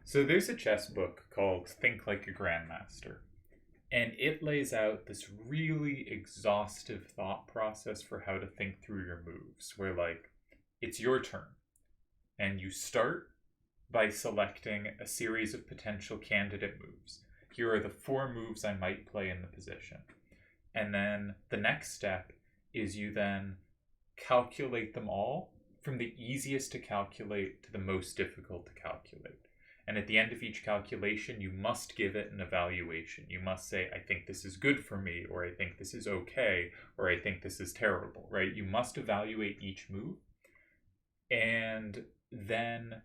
So there's a chess book called Think Like a Grandmaster, and it lays out this really exhaustive thought process for how to think through your moves, where, like, it's your turn, and you start by selecting a series of potential candidate moves. Here are the four moves I might play in the position. And then the next step is you then calculate them all from the easiest to calculate to the most difficult to calculate. And at the end of each calculation, you must give it an evaluation. You must say, I think this is good for me, or I think this is okay, or I think this is terrible, right? You must evaluate each move. And then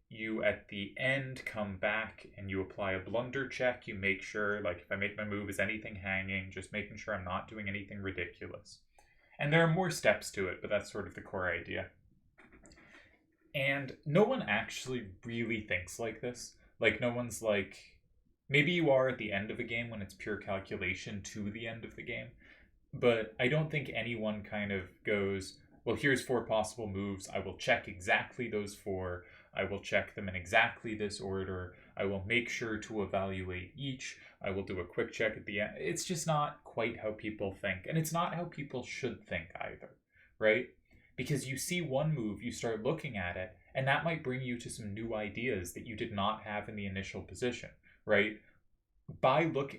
you, at the end, come back and you apply a blunder check. You make sure, like, if I make my move, is anything hanging? Just making sure I'm not doing anything ridiculous. And there are more steps to it, but that's sort of the core idea. And no one actually really thinks like this. Like, no one's like, maybe you are at the end of a game when it's pure calculation to the end of the game. But I don't think anyone kind of goes, well, here's four possible moves. I will check exactly those four. I will check them in exactly this order. I will make sure to evaluate each. I will do a quick check at the end. It's just not quite how people think. And it's not how people should think either, right? Because you see one move, you start looking at it, and that might bring you to some new ideas that you did not have in the initial position, right?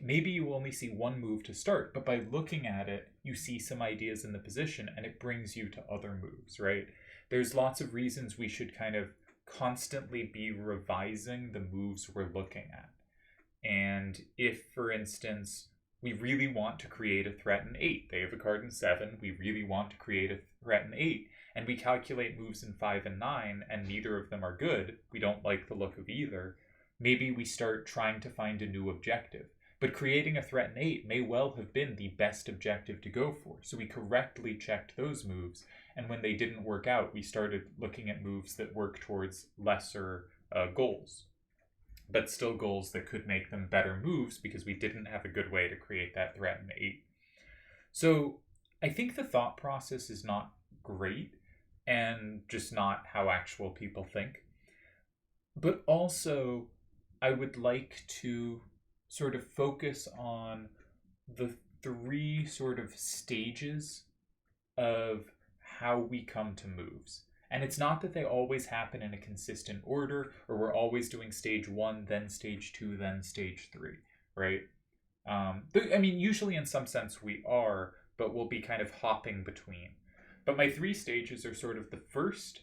Maybe you only see one move to start, but by looking at it, you see some ideas in the position, and it brings you to other moves, right? There's lots of reasons we should kind of constantly be revising the moves we're looking at. And if, for instance, we really want to create a threat in 8. They have a card in 7. We really want to create a threat in 8. And we calculate moves in 5 and 9, and neither of them are good. We don't like the look of either. Maybe we start trying to find a new objective. But creating a threat in 8 may well have been the best objective to go for. So we correctly checked those moves. And when they didn't work out, we started looking at moves that work towards lesser goals, but still goals that could make them better moves because we didn't have a good way to create that threat in 8. So I think the thought process is not great and just not how actual people think. But also, I would like to sort of focus on the 3 sort of stages of how we come to moves. And it's not that they always happen in a consistent order, or we're always doing stage 1, then stage 2, then stage 3, right? I mean, usually in some sense we are, but we'll be kind of hopping between. But my 3 stages are sort of, the first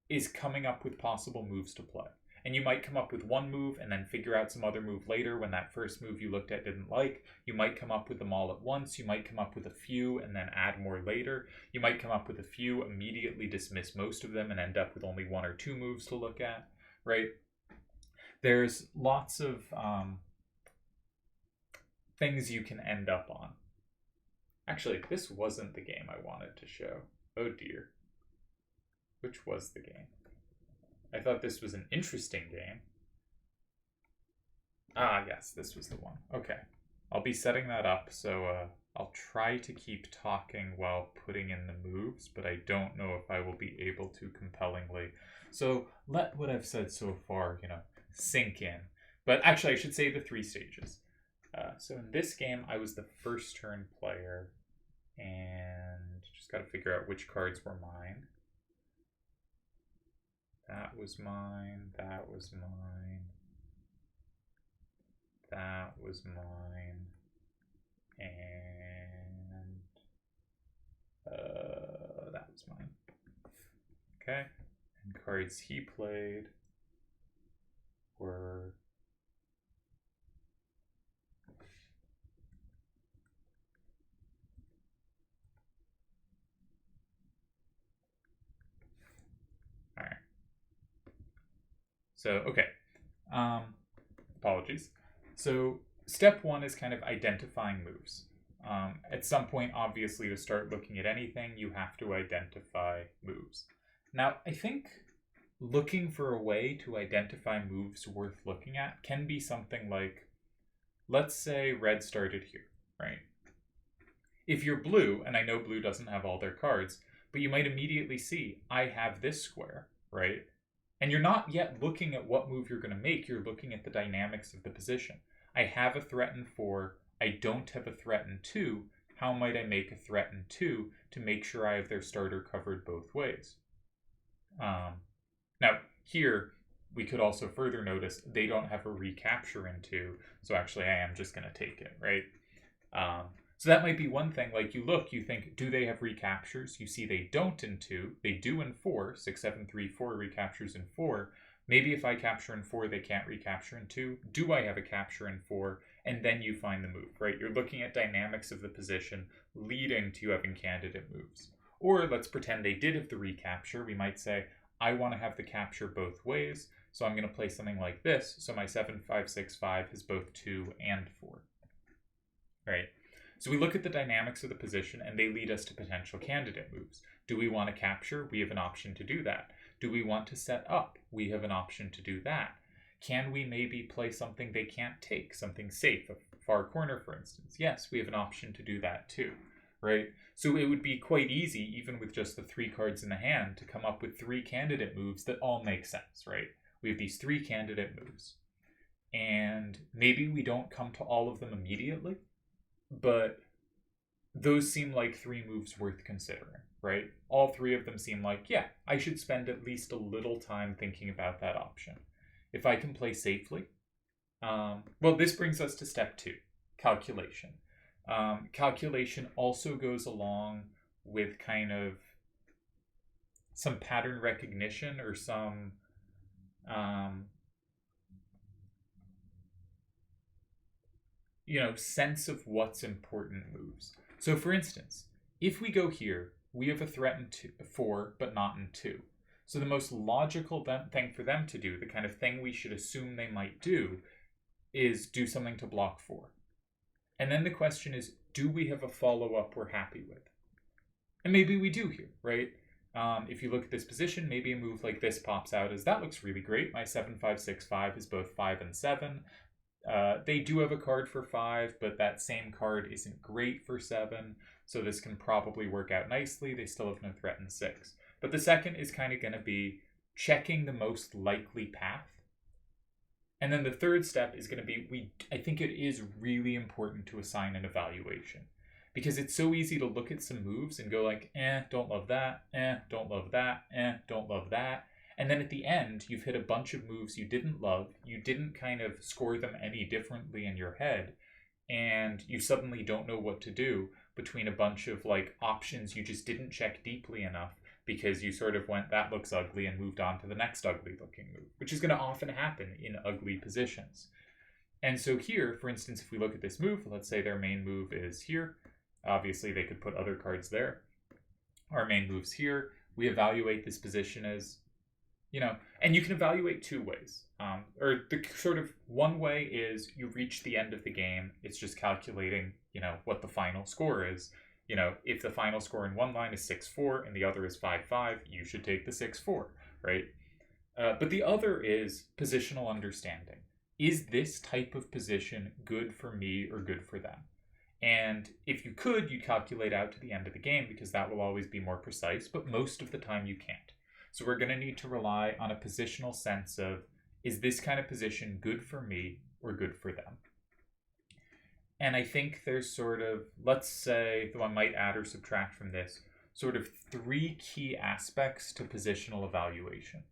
is coming up with possible moves to play. And you might come up with one move and then figure out some other move later when that first move you looked at didn't like. You might come up with them all at once. You might come up with a few and then add more later. You might come up with a few, immediately dismiss most of them, and end up with only 1 or 2 moves to look at, right? There's lots of things you can end up on. Actually, this wasn't the game I wanted to show. Oh dear. Which was the game? I thought this was an interesting game. Ah, yes, this was the one. Okay. I'll be setting that up, so I'll try to keep talking while putting in the moves, but I don't know if I will be able to compellingly. So let what I've said so far, sink in. But actually, I should say the 3 stages. So in this game, I was the first turn player, and just got to figure out which cards were mine. That was mine, that was mine, that was mine, and that was mine. Okay, and cards he played were So, okay, apologies. So step 1 is kind of identifying moves. At some point, obviously, to start looking at anything, you have to identify moves. Now, I think looking for a way to identify moves worth looking at can be something like, let's say red started here, right? If you're blue, and I know blue doesn't have all their cards, but you might immediately see, I have this square, right? And you're not yet looking at what move you're going to make, you're looking at the dynamics of the position. I have a threat in 4, I don't have a threat in 2. How might I make a threat in 2 to make sure I have their starter covered both ways? Now, here, we could also further notice they don't have a recapture in 2, so actually I am just going to take it, right? So that might be one thing. Like, you look, you think, do they have recaptures? You see they don't in 2. They do in 4. 6, 7, 3, 4 recaptures in 4. Maybe if I capture in 4, they can't recapture in 2. Do I have a capture in 4? And then you find the move, right? You're looking at dynamics of the position leading to you having candidate moves. Or let's pretend they did have the recapture. We might say, I want to have the capture both ways, so I'm going to play something like this. So my 7, 5, 6, 5 has both 2 and 4, right? So we look at the dynamics of the position, and they lead us to potential candidate moves. Do we want to capture? We have an option to do that. Do we want to set up? We have an option to do that. Can we maybe play something they can't take, something safe, a far corner, for instance? Yes, we have an option to do that too, right? So it would be quite easy, even with just the 3 cards in the hand, to come up with 3 candidate moves that all make sense, right? We have these 3 candidate moves. And maybe we don't come to all of them immediately, but those seem like 3 moves worth considering, right? All 3 of them seem like, yeah, I should spend at least a little time thinking about that option. If I can play safely, well, this brings us to step 2, calculation. Calculation also goes along with kind of some pattern recognition or some sense of what's important moves. So for instance, if we go here, we have a threat in 4, but not in 2. So the most logical thing for them to do, the kind of thing we should assume they might do, is do something to block 4. And then the question is, do we have a follow-up we're happy with? And maybe we do here, right? If you look at this position, maybe a move like this pops out as, that looks really great. My 7, 5, 6, 5 is both 5 and 7. They do have a card for 5, but that same card isn't great for 7, so this can probably work out nicely. They still have no threat in 6. But the second is kind of going to be checking the most likely path. And then the third step is going to be, I think it is really important to assign an evaluation. Because it's so easy to look at some moves and go like, don't love that, don't love that, don't love that. And then at the end, you've hit a bunch of moves you didn't love, you didn't kind of score them any differently in your head, and you suddenly don't know what to do between a bunch of like options you just didn't check deeply enough because you sort of went, that looks ugly, and moved on to the next ugly looking move, which is going to often happen in ugly positions. And so here, for instance, if we look at this move, let's say their main move is here. Obviously, they could put other cards there. Our main move's here. We evaluate this position as, and you can evaluate 2 ways. Or the sort of one way is you reach the end of the game. It's just calculating, what the final score is. If the final score in one line is 6-4 and the other is 5-5, you should take the 6-4, right? But the other is positional understanding. Is this type of position good for me or good for them? And if you could, you calculate out to the end of the game because that will always be more precise, but most of the time you can't. So we're going to need to rely on a positional sense of, is this kind of position good for me or good for them? And I think there's sort of, let's say, though I might add or subtract from this, sort of 3 key aspects to positional evaluation.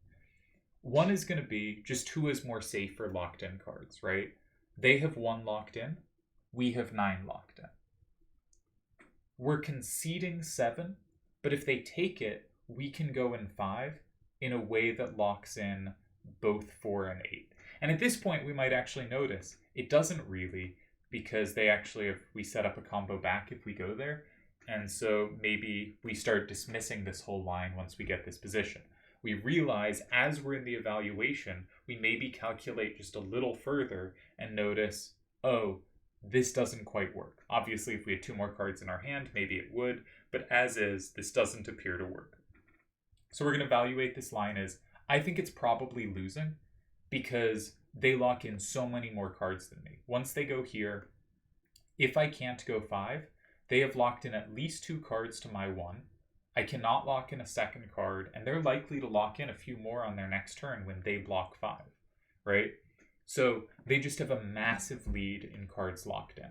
One is going to be just who is more safe for locked in cards, right? They have 1 locked in. We have 9 locked in. We're conceding 7, but if they take it, we can go in 5 in a way that locks in both 4 and 8. And at this point, we might actually notice it doesn't really, because they actually we set up a combo back if we go there. And so maybe we start dismissing this whole line once we get this position. We realize as we're in the evaluation, we maybe calculate just a little further and notice, oh, this doesn't quite work. Obviously, if we had 2 more cards in our hand, maybe it would, but as is, this doesn't appear to work. So we're going to evaluate this line as, I think it's probably losing because they lock in so many more cards than me. Once they go here, if I can't go 5, they have locked in at least 2 cards to my 1. I cannot lock in a second card, and they're likely to lock in a few more on their next turn when they block 5, right? So they just have a massive lead in cards locked in.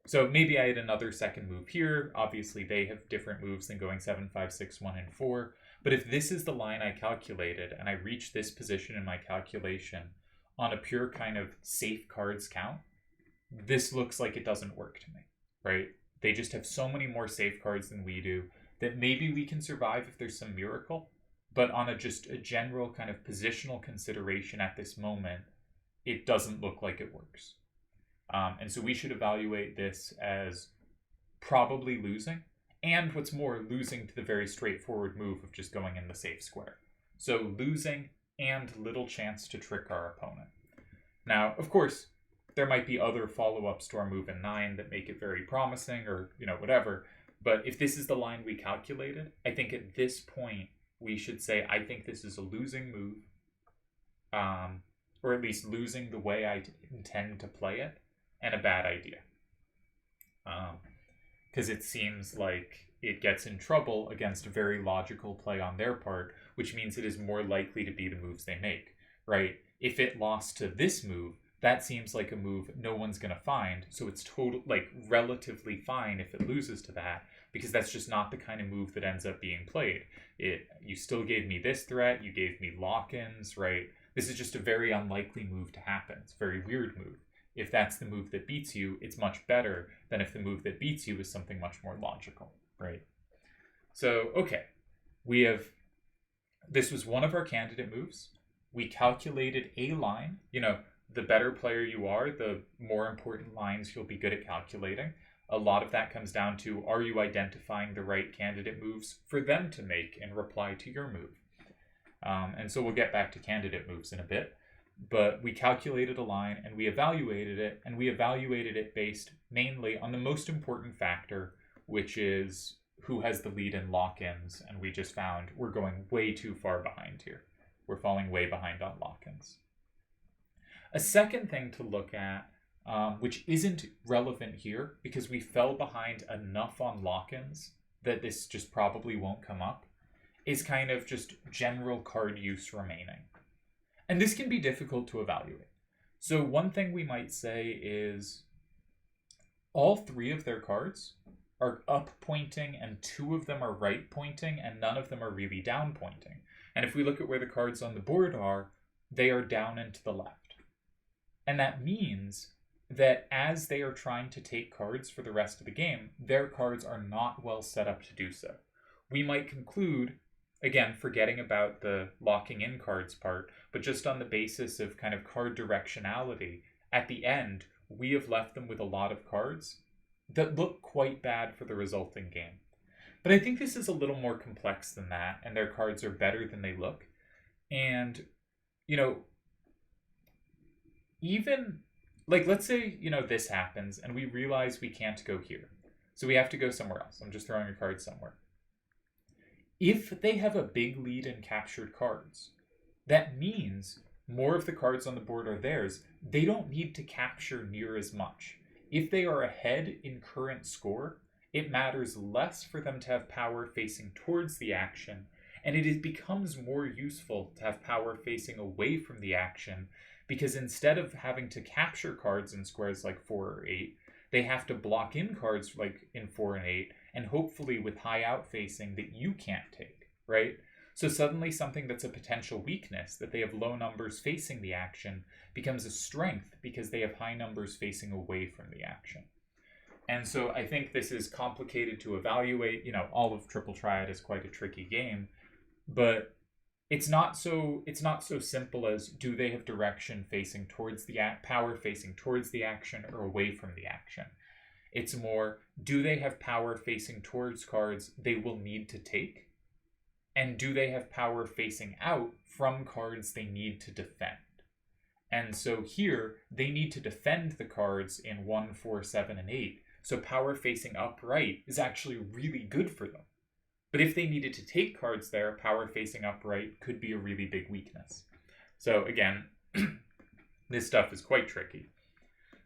So maybe I had another second move here. Obviously, they have different moves than going 7, 5, 6, 1, and 4. But if this is the line I calculated, and I reach this position in my calculation on a pure kind of safe cards count, this looks like it doesn't work to me, right? They just have so many more safe cards than we do that maybe we can survive if there's some miracle. But on just a general kind of positional consideration at this moment, it doesn't look like it works. And so we should evaluate this as probably losing, and what's more, losing to the very straightforward move of just going in the safe square. So losing and little chance to trick our opponent. Now, of course, there might be other follow-ups to our move in 9 that make it very promising or, whatever. But if this is the line we calculated, I think at this point we should say, I think this is a losing move, or at least losing the way I intend to play it, and a bad idea. Because it seems like it gets in trouble against a very logical play on their part, which means it is more likely to be the moves they make, right? If it lost to this move, that seems like a move no one's going to find, so it's relatively fine if it loses to that, because that's just not the kind of move that ends up being played. You still gave me this threat, you gave me lock-ins, right? This is just a very unlikely move to happen. It's a very weird move. If that's the move that beats you, it's much better than if the move that beats you is something much more logical, right? So, okay, this was one of our candidate moves. We calculated a line. The better player you are, the more important lines you'll be good at calculating. A lot of that comes down to, are you identifying the right candidate moves for them to make in reply to your move? And so we'll get back to candidate moves in a bit. But we calculated a line and we evaluated it based mainly on the most important factor, which is who has the lead in lock-ins. And we just found we're going way too far behind here. We're falling way behind on lock-ins. A second thing to look at, which isn't relevant here because we fell behind enough on lock-ins that this just probably won't come up, is kind of just general card use remaining. And this can be difficult to evaluate. So one thing we might say is all 3 of their cards are up pointing and 2 of them are right pointing and none of them are really down pointing. And if we look at where the cards on the board are, they are down and to the left. And that means that as they are trying to take cards for the rest of the game, their cards are not well set up to do so. We might conclude, again, forgetting about the locking in cards part, but just on the basis of kind of card directionality, at the end, we have left them with a lot of cards that look quite bad for the resulting game. But I think this is a little more complex than that, and their cards are better than they look. And, even, let's say, this happens, and we realize we can't go here. So we have to go somewhere else. I'm just throwing a card somewhere. If they have a big lead in captured cards, that means more of the cards on the board are theirs. They don't need to capture near as much. If they are ahead in current score, it matters less for them to have power facing towards the action, and it becomes more useful to have power facing away from the action, because instead of having to capture cards in squares like 4 or 8, they have to block in cards like in 4 and 8, and hopefully with high out facing that you can't take, right? So suddenly something that's a potential weakness, that they have low numbers facing the action, becomes a strength because they have high numbers facing away from the action. And so I think this is complicated to evaluate. All of Triple Triad is quite a tricky game, but it's not so simple as, do they have direction facing towards the power facing towards the action or away from the action? It's more, do they have power facing towards cards they will need to take? And do they have power facing out from cards they need to defend? And so here, they need to defend the cards in 1, 4, 7, and 8. So power facing upright is actually really good for them. But if they needed to take cards there, power facing upright could be a really big weakness. So again, this stuff is quite tricky.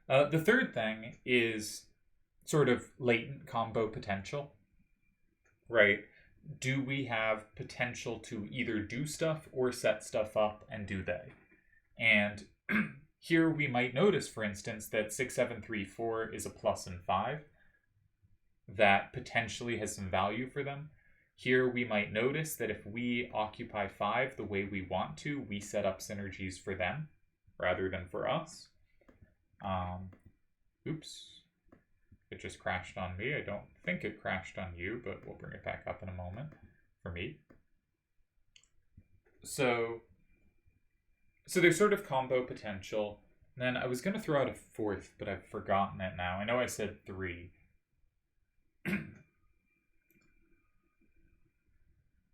The third thing is sort of latent combo potential. right? Do we have potential to either do stuff or set stuff up, and do they? And here we might notice, for instance, that 6, 7, 3, 4 is a plus and 5. That potentially has some value for them. Here we might notice that if we occupy 5 the way we want to, we set up synergies for them rather than for us. Oops. It just crashed on me. I don't think it crashed on you, but we'll bring it back up in a moment for me. So there's sort of combo potential. And then I was going to throw out a fourth, but I've forgotten it now. I know I said 3.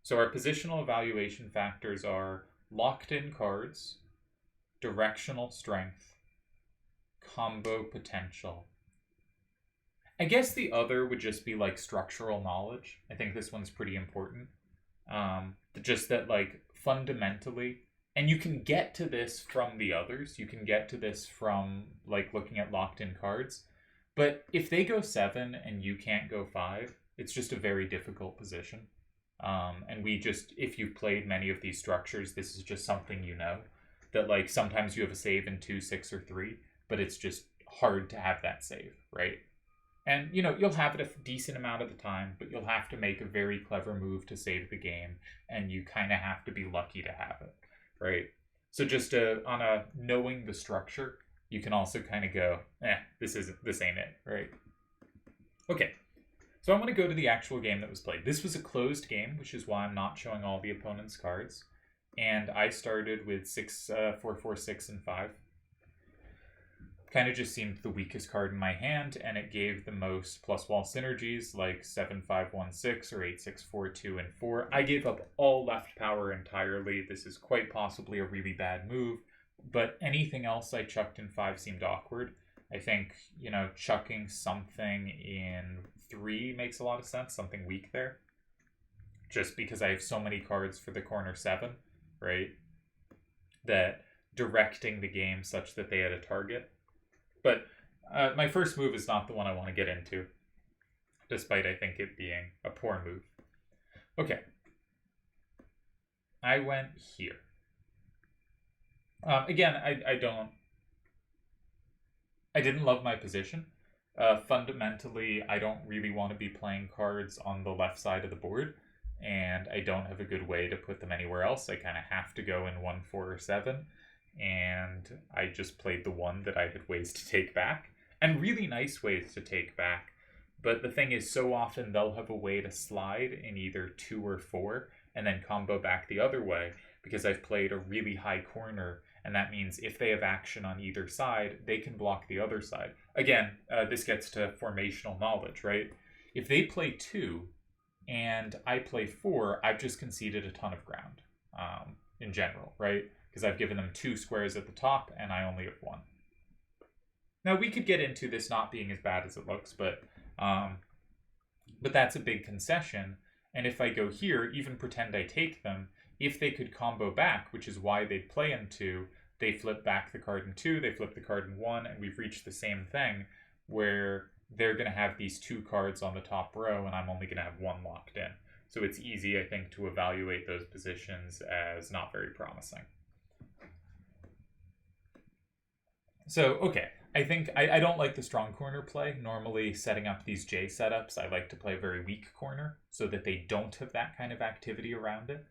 So our positional evaluation factors are locked-in cards, directional strength, combo potential. I guess the other would just be like structural knowledge. I think this one's pretty important. Just that, like, fundamentally, and you can get to this from the others. You can get to this from, like, looking at locked-in cards. But if they go 7 and you can't go 5, it's just a very difficult position. And if you've played many of these structures, this is just something you know. That, like, sometimes you have a save in 2, 6, or 3, but it's just hard to have that save, right? And, you'll have it a decent amount of the time, but you'll have to make a very clever move to save the game, and you kind of have to be lucky to have it, right? So just on a knowing the structure, you can also kind of go, this ain't it, right? Okay, so I want to go to the actual game that was played. This was a closed game, which is why I'm not showing all the opponent's cards. And I started with 6, 4, 4, 6, and 5. Kind of just seemed the weakest card in my hand, and it gave the most plus wall synergies, like 7, 5, 1, 6, or 8, 6, 4, 2, and 4. I gave up all left power entirely. This is quite possibly a really bad move, but anything else I chucked in 5 seemed awkward. I think, chucking something in 3 makes a lot of sense, something weak there. Just because I have so many cards for the corner 7, right? That directing the game such that they had a target. But my first move is not the one I want to get into, despite I think it being a poor move. Okay. I went here. Again, I didn't love my position. Fundamentally, I don't really want to be playing cards on the left side of the board, and I don't have a good way to put them anywhere else. I kind of have to go in 1, 4, or 7. And I just played the one that I had ways to take back, and really nice ways to take back. But the thing is, so often they'll have a way to slide in either 2 or 4 and then combo back the other way, because I've played a really high corner, and that means if they have action on either side, they can block the other side. Again, this gets to formational knowledge, right? If they play 2 and I play 4, I've just conceded a ton of ground in general, right? Because I've given them 2 squares at the top, and I only have 1. Now, we could get into this not being as bad as it looks, but that's a big concession. And if I go here, even pretend I take them, if they could combo back, which is why they play in 2, they flip back the card in 2, they flip the card in 1, and we've reached the same thing, where they're going to have these 2 cards on the top row, and I'm only going to have 1 locked in. So it's easy, I think, to evaluate those positions as not very promising. So, okay, I think I don't like the strong corner play. Normally, setting up these J setups, I like to play a very weak corner so that they don't have that kind of activity around it.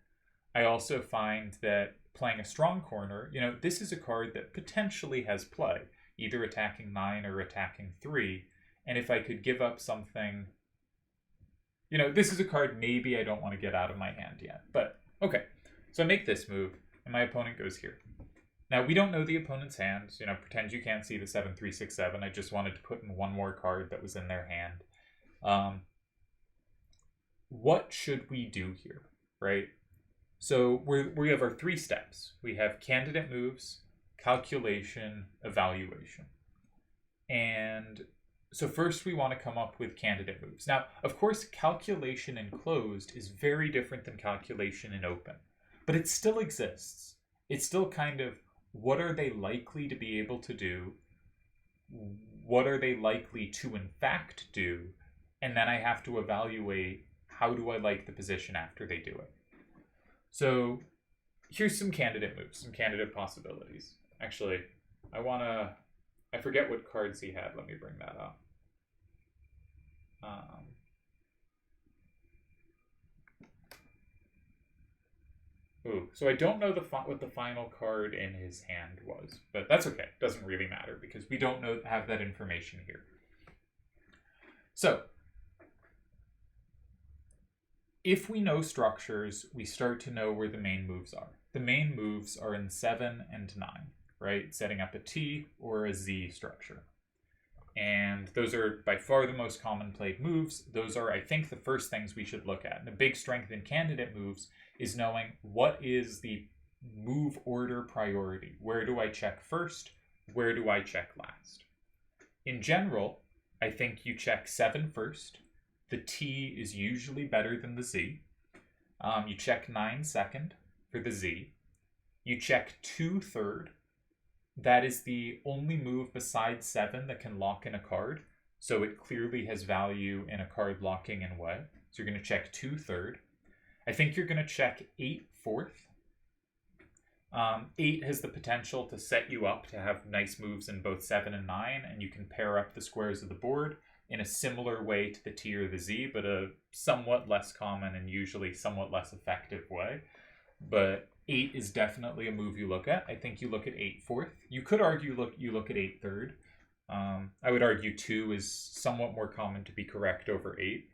I also find that playing a strong corner, this is a card that potentially has play, either attacking 9 or attacking 3. And if I could give up something, this is a card maybe I don't want to get out of my hand yet. But, okay, so I make this move, and my opponent goes here. Now, we don't know the opponent's hand. Pretend you can't see the 7, 3, 6, 7. I just wanted to put in one more card that was in their hand. What should we do here, right? So we have our 3 steps. We have candidate moves, calculation, evaluation. And so first we want to come up with candidate moves. Now, of course, calculation in closed is very different than calculation in open. But it still exists. It's still kind of, what are they likely to be able to do? What are they likely to in fact do? And then I have to evaluate how do I like the position after they do it? So here's some candidate moves, some candidate possibilities. Actually, I forget what cards he had. Let me bring that up. So I don't know what the final card in his hand was, but that's okay. Doesn't really matter because we don't have that information here. So if we know structures, we start to know where the main moves are. The main moves are in 7 and 9, right? Setting up a T or a Z structure. And those are by far the most common played moves. Those are, I think, the first things we should look at. And the big strength in candidate moves is knowing what is the move order priority. Where do I check first? Where do I check last? In general, I think you check 7 first. The T is usually better than the Z. You check 9 second for the Z. You check 2 third. That is the only move besides 7 that can lock in a card. So it clearly has value in a card locking in way. So you're going to check 2 third. I think you're going to check 8 fourth. 8 has the potential to set you up to have nice moves in both 7 and 9, and you can pair up the squares of the board in a similar way to the T or the Z, but a somewhat less common and usually somewhat less effective way. But 8 is definitely a move you look at. I think you look at 8 fourth. You could argue you look at 8 third. I would argue 2 is somewhat more common to be correct over 8.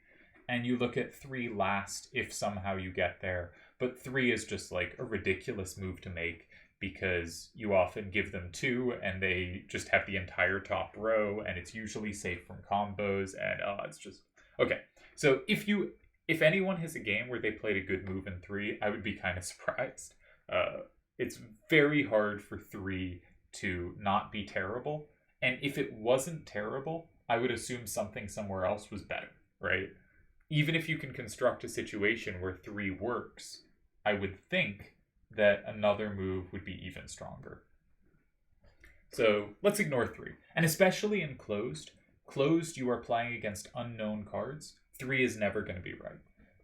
And you look at 3 last if somehow you get there. But 3 is just like a ridiculous move to make because you often give them 2 and they just have the entire top row and it's usually safe from combos and it's just... Okay, so if anyone has a game where they played a good move in 3, I would be kind of surprised. It's very hard for 3 to not be terrible. And if it wasn't terrible, I would assume something somewhere else was better, right? Even if you can construct a situation where 3 works, I would think that another move would be even stronger. So let's ignore 3. And especially in closed, you are playing against unknown cards. 3 is never going to be right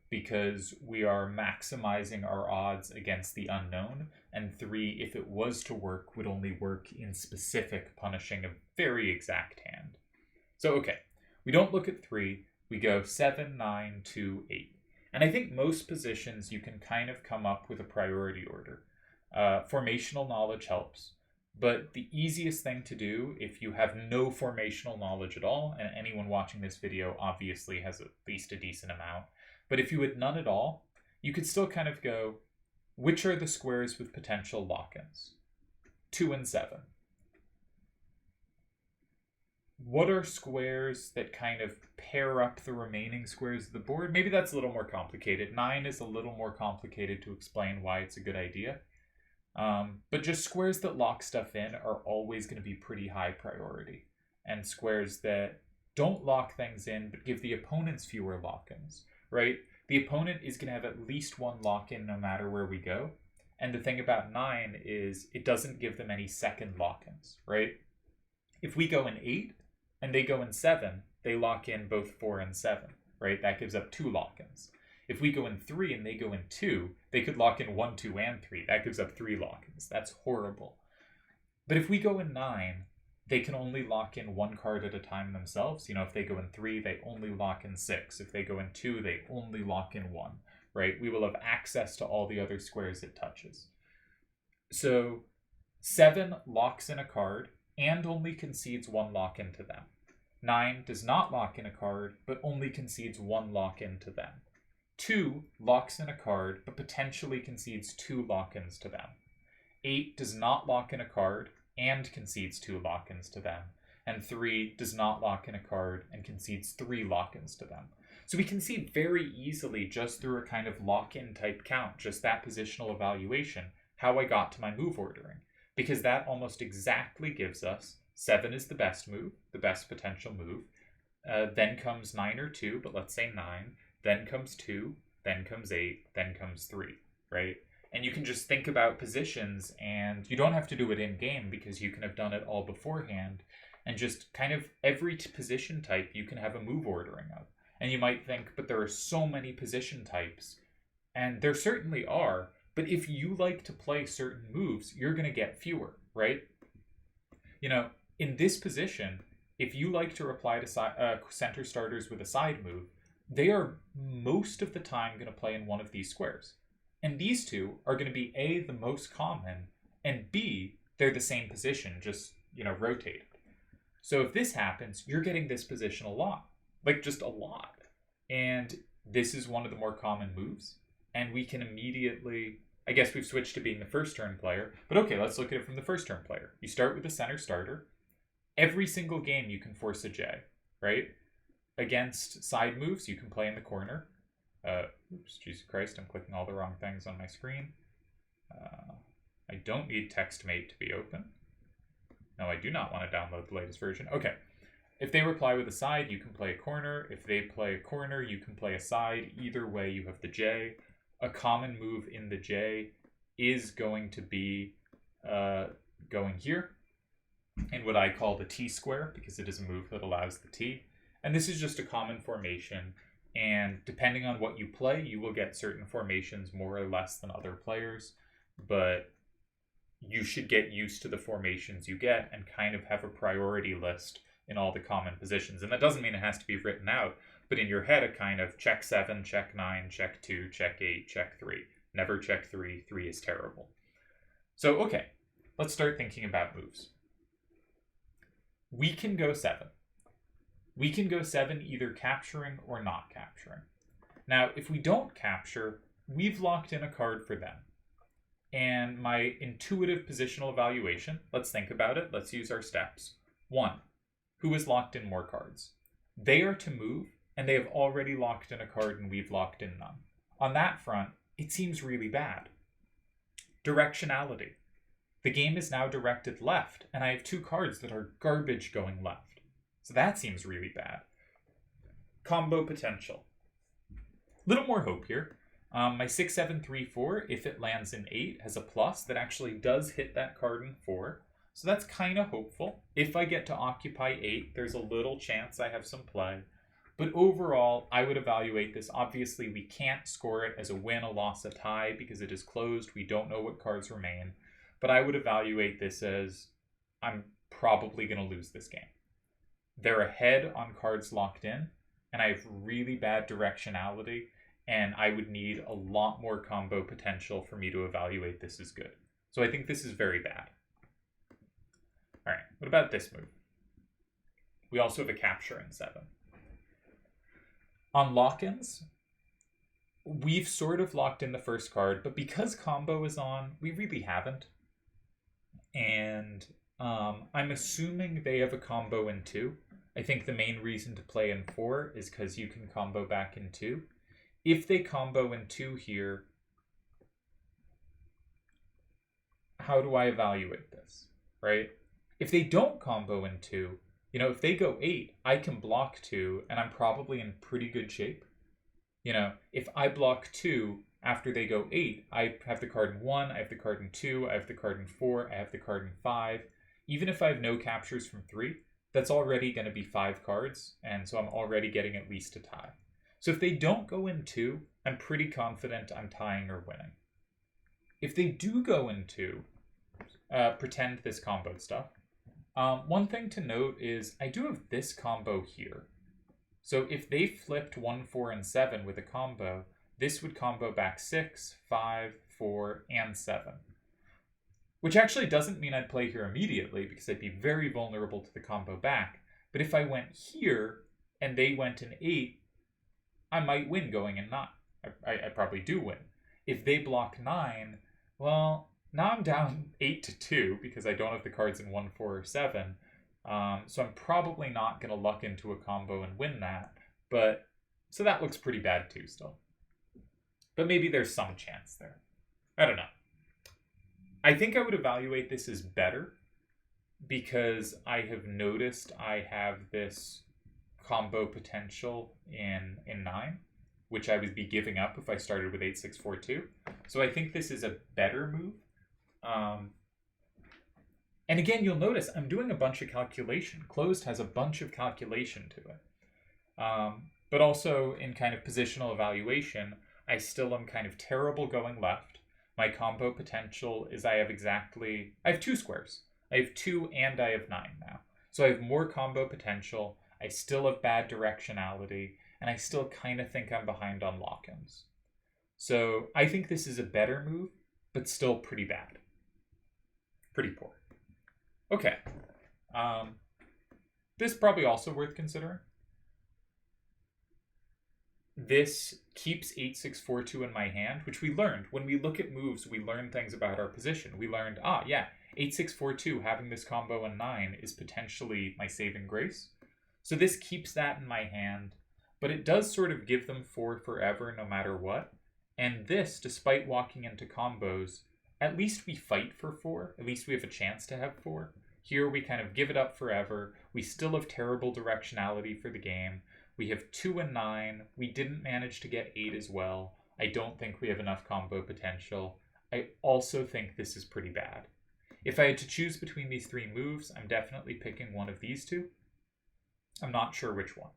because we are maximizing our odds against the unknown. And 3, if it was to work, would only work in specific punishing a very exact hand. So, okay, we don't look at 3. We go 7, 9, 2, 8. And I think most positions you can kind of come up with a priority order. Formational knowledge helps. But the easiest thing to do if you have no formational knowledge at all, and anyone watching this video obviously has at least a decent amount, but if you had none at all, you could still kind of go, which are the squares with potential lock-ins? 2 and 7. What are squares that kind of pair up the remaining squares of the board? Maybe that's a little more complicated. 9 is a little more complicated to explain why it's a good idea. But just squares that lock stuff in are always going to be pretty high priority. And squares that don't lock things in but give the opponents fewer lock-ins, right? The opponent is going to have at least 1 lock-in no matter where we go. And the thing about 9 is it doesn't give them any second lock-ins, right? If we go in 8, and they go in 7, they lock in both 4 and 7, right? That gives up 2 lock-ins. If we go in 3 and they go in 2, they could lock in 1, 2, and 3. That gives up 3 lock-ins. That's horrible. But if we go in 9, they can only lock in 1 card at a time themselves. You know, if they go in 3, they only lock in 6. If they go in 2, they only lock in 1, right? We will have access to all the other squares it touches. So 7 locks in a card and only concedes 1 lock-in to them. 9 does not lock in a card, but only concedes 1 lock-in to them. 2 locks in a card, but potentially concedes 2 lock-ins to them. 8 does not lock in a card and concedes 2 lock-ins to them. And 3 does not lock in a card and concedes 3 lock-ins to them. So we can see very easily just through a kind of lock-in type count, just that positional evaluation, how I got to my move ordering. Because that almost exactly gives us 7 is the best move, the best potential move. Then comes 9 or 2, but let's say 9. Then comes 2, then comes 8, then comes 3, right? And you can just think about positions, and you don't have to do it in-game because you can have done it all beforehand. And just kind of every position type you can have a move ordering of. And you might think, but there are so many position types. And there certainly are. But if you like to play certain moves, you're going to get fewer, right? You know, in this position, if you like to reply to center starters with a side move, they are most of the time going to play in one of these squares. And these two are going to be A, the most common, and B, they're the same position, just, rotated. So if this happens, you're getting this position a lot. Like, just a lot. And this is one of the more common moves. And we can immediately... I guess we've switched to being the first turn player. But okay, let's look at it from the first turn player. You start with a center starter. Every single game you can force a J, right? Against side moves, you can play in the corner. Oops, Jesus Christ, I'm clicking all the wrong things on my screen. I don't need TextMate to be open. No, I do not want to download the latest version. Okay. If they reply with a side, you can play a corner. If they play a corner, you can play a side. Either way, you have the J. A common move in the J is going to be going here in what I call the T square, because it is a move that allows the T. And this is just a common formation. And depending on what you play, you will get certain formations more or less than other players. But you should get used to the formations you get and kind of have a priority list in all the common positions. And that doesn't mean it has to be written out, but in your head, a kind of check 7, check 9, check 2, check 8, check 3. Never check 3. 3 is terrible. So, okay, let's start thinking about moves. We can go 7. We can go 7 either capturing or not capturing. Now, if we don't capture, we've locked in a card for them. And my intuitive positional evaluation, let's think about it. Let's use our steps. 1, who has locked in more cards? They are to move, and they have already locked in a card and we've locked in none. On that front, it seems really bad. Directionality. The game is now directed left, and I have 2 cards that are garbage going left. So that seems really bad. Combo potential. Little more hope here. My 6, 7, 3, 4, if it lands in 8, has a plus that actually does hit that card in 4. So that's kind of hopeful. If I get to occupy 8, there's a little chance I have some play. But overall, I would evaluate this. Obviously, we can't score it as a win, a loss, a tie, because it is closed. We don't know what cards remain. But I would evaluate this as I'm probably going to lose this game. They're ahead on cards locked in, and I have really bad directionality, and I would need a lot more combo potential for me to evaluate this as good. So I think this is very bad. All right, what about this move? We also have a capture in 7. On lock-ins, we've sort of locked in the first card, but because combo is on, we really haven't. And I'm assuming they have a combo in 2. I think the main reason to play in 4 is because you can combo back in 2. If they combo in 2 here, how do I evaluate this, right? If they don't combo in 2, if they go 8, I can block 2, and I'm probably in pretty good shape. If I block 2 after they go 8, I have the card in 1, I have the card in 2, I have the card in 4, I have the card in 5. Even if I have no captures from 3, that's already going to be 5 cards, and so I'm already getting at least a tie. So if they don't go in 2, I'm pretty confident I'm tying or winning. If they do go in 2, pretend this combo stuff. One thing to note is I do have this combo here. So if they flipped 1, 4, and 7 with a combo, this would combo back 6, 5, 4, and 7. Which actually doesn't mean I'd play here immediately, because I'd be very vulnerable to the combo back. But if I went here, and they went in 8, I might win going in 9. I probably do win. If they block 9, well, now I'm down 8 to 2, because I don't have the cards in 1, 4, or 7. So I'm probably not going to luck into a combo and win that. So that looks pretty bad too still. But maybe there's some chance there. I don't know. I think I would evaluate this as better, because I have noticed I have this combo potential in 9, which I would be giving up if I started with 8, 6, 4, 2. So I think this is a better move. And again, you'll notice I'm doing a bunch of calculation. Closed has a bunch of calculation to it. But also in kind of positional evaluation, I still am kind of terrible going left. My combo potential is I have 2 squares. I have 2 and I have 9 now. So I have more combo potential. I still have bad directionality, and I still kind of think I'm behind on lock-ins. So I think this is a better move, but still pretty bad. Pretty poor. Okay. This is probably also worth considering. This keeps 8642 in my hand, which we learned. When we look at moves, we learn things about our position. We learned, 8642, having this combo in 9 is potentially my saving grace. So this keeps that in my hand, but it does sort of give them 4 forever no matter what. And this, despite walking into combos, at least we fight for 4. At least we have a chance to have 4. Here we kind of give it up forever. We still have terrible directionality for the game. We have 2 and 9. We didn't manage to get 8 as well. I don't think we have enough combo potential. I also think this is pretty bad. If I had to choose between these 3 moves, I'm definitely picking one of these 2. I'm not sure which one.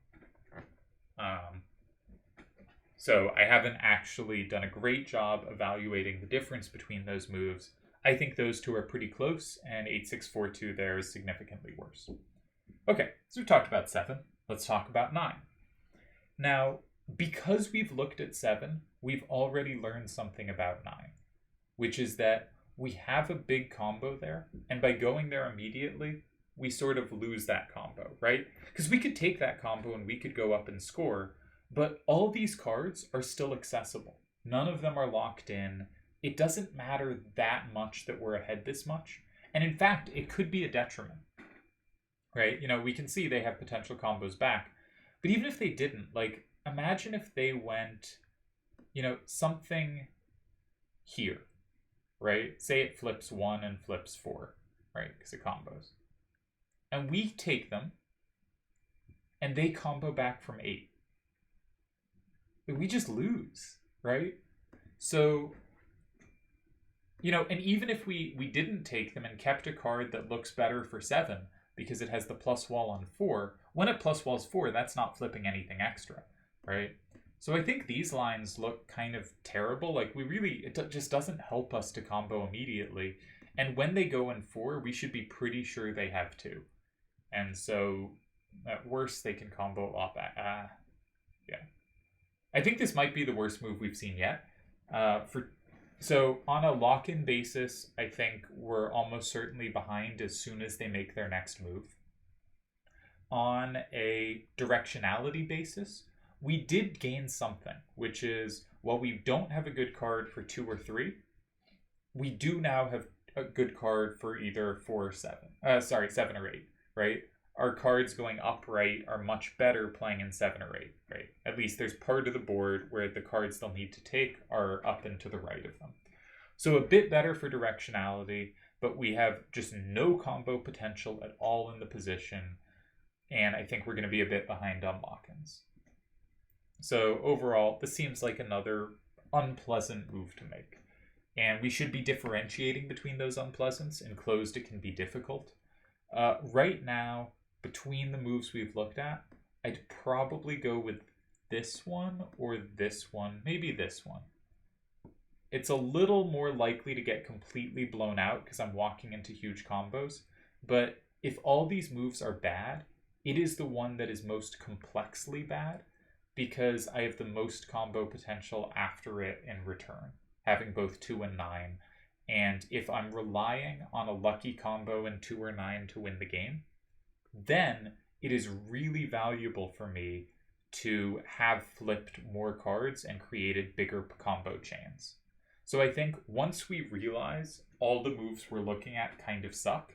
So I haven't actually done a great job evaluating the difference between those moves. I think those 2 are pretty close, and 8642 there is significantly worse. Okay, so we've talked about 7. Let's talk about 9. Now, because we've looked at 7, we've already learned something about 9, which is that we have a big combo there, and by going there immediately, we sort of lose that combo, right? Because we could take that combo and we could go up and score, but all these cards are still accessible. None of them are locked in. It doesn't matter that much that we're ahead this much. And in fact, it could be a detriment, right? We can see they have potential combos back. But even if they didn't, imagine if they went, something here, right? Say it flips 1 and flips 4, right? Because it combos. And we take them, and they combo back from 8. We just lose, right? So, and even if we didn't take them and kept a card that looks better for 7, because it has the plus wall on 4, when it plus walls 4, that's not flipping anything extra, right? So I think these lines look kind of terrible. It just doesn't help us to combo immediately. And when they go in 4, we should be pretty sure they have 2. And so, at worst, they can combo a lot back. Yeah. I think this might be the worst move we've seen yet. So on a lock-in basis, I think we're almost certainly behind as soon as they make their next move. On a directionality basis, we did gain something, which is, while we don't have a good card for 2 or 3, we do now have a good card for either 4 or 7. 7 or 8, right? Our cards going upright are much better playing in 7 or 8, right? At least there's part of the board where the cards they'll need to take are up and to the right of them. So a bit better for directionality, but we have just no combo potential at all in the position, and I think we're going to be a bit behind on lock-ins. So overall, this seems like another unpleasant move to make. And we should be differentiating between those unpleasants. In closed, it can be difficult. Right now, between the moves we've looked at, I'd probably go with this one or this one, maybe this one. It's a little more likely to get completely blown out because I'm walking into huge combos, but if all these moves are bad, it is the one that is most complexly bad because I have the most combo potential after it in return, having both 2 and 9. And if I'm relying on a lucky combo in 2 or 9 to win the game, then it is really valuable for me to have flipped more cards and created bigger combo chains. So I think once we realize all the moves we're looking at kind of suck,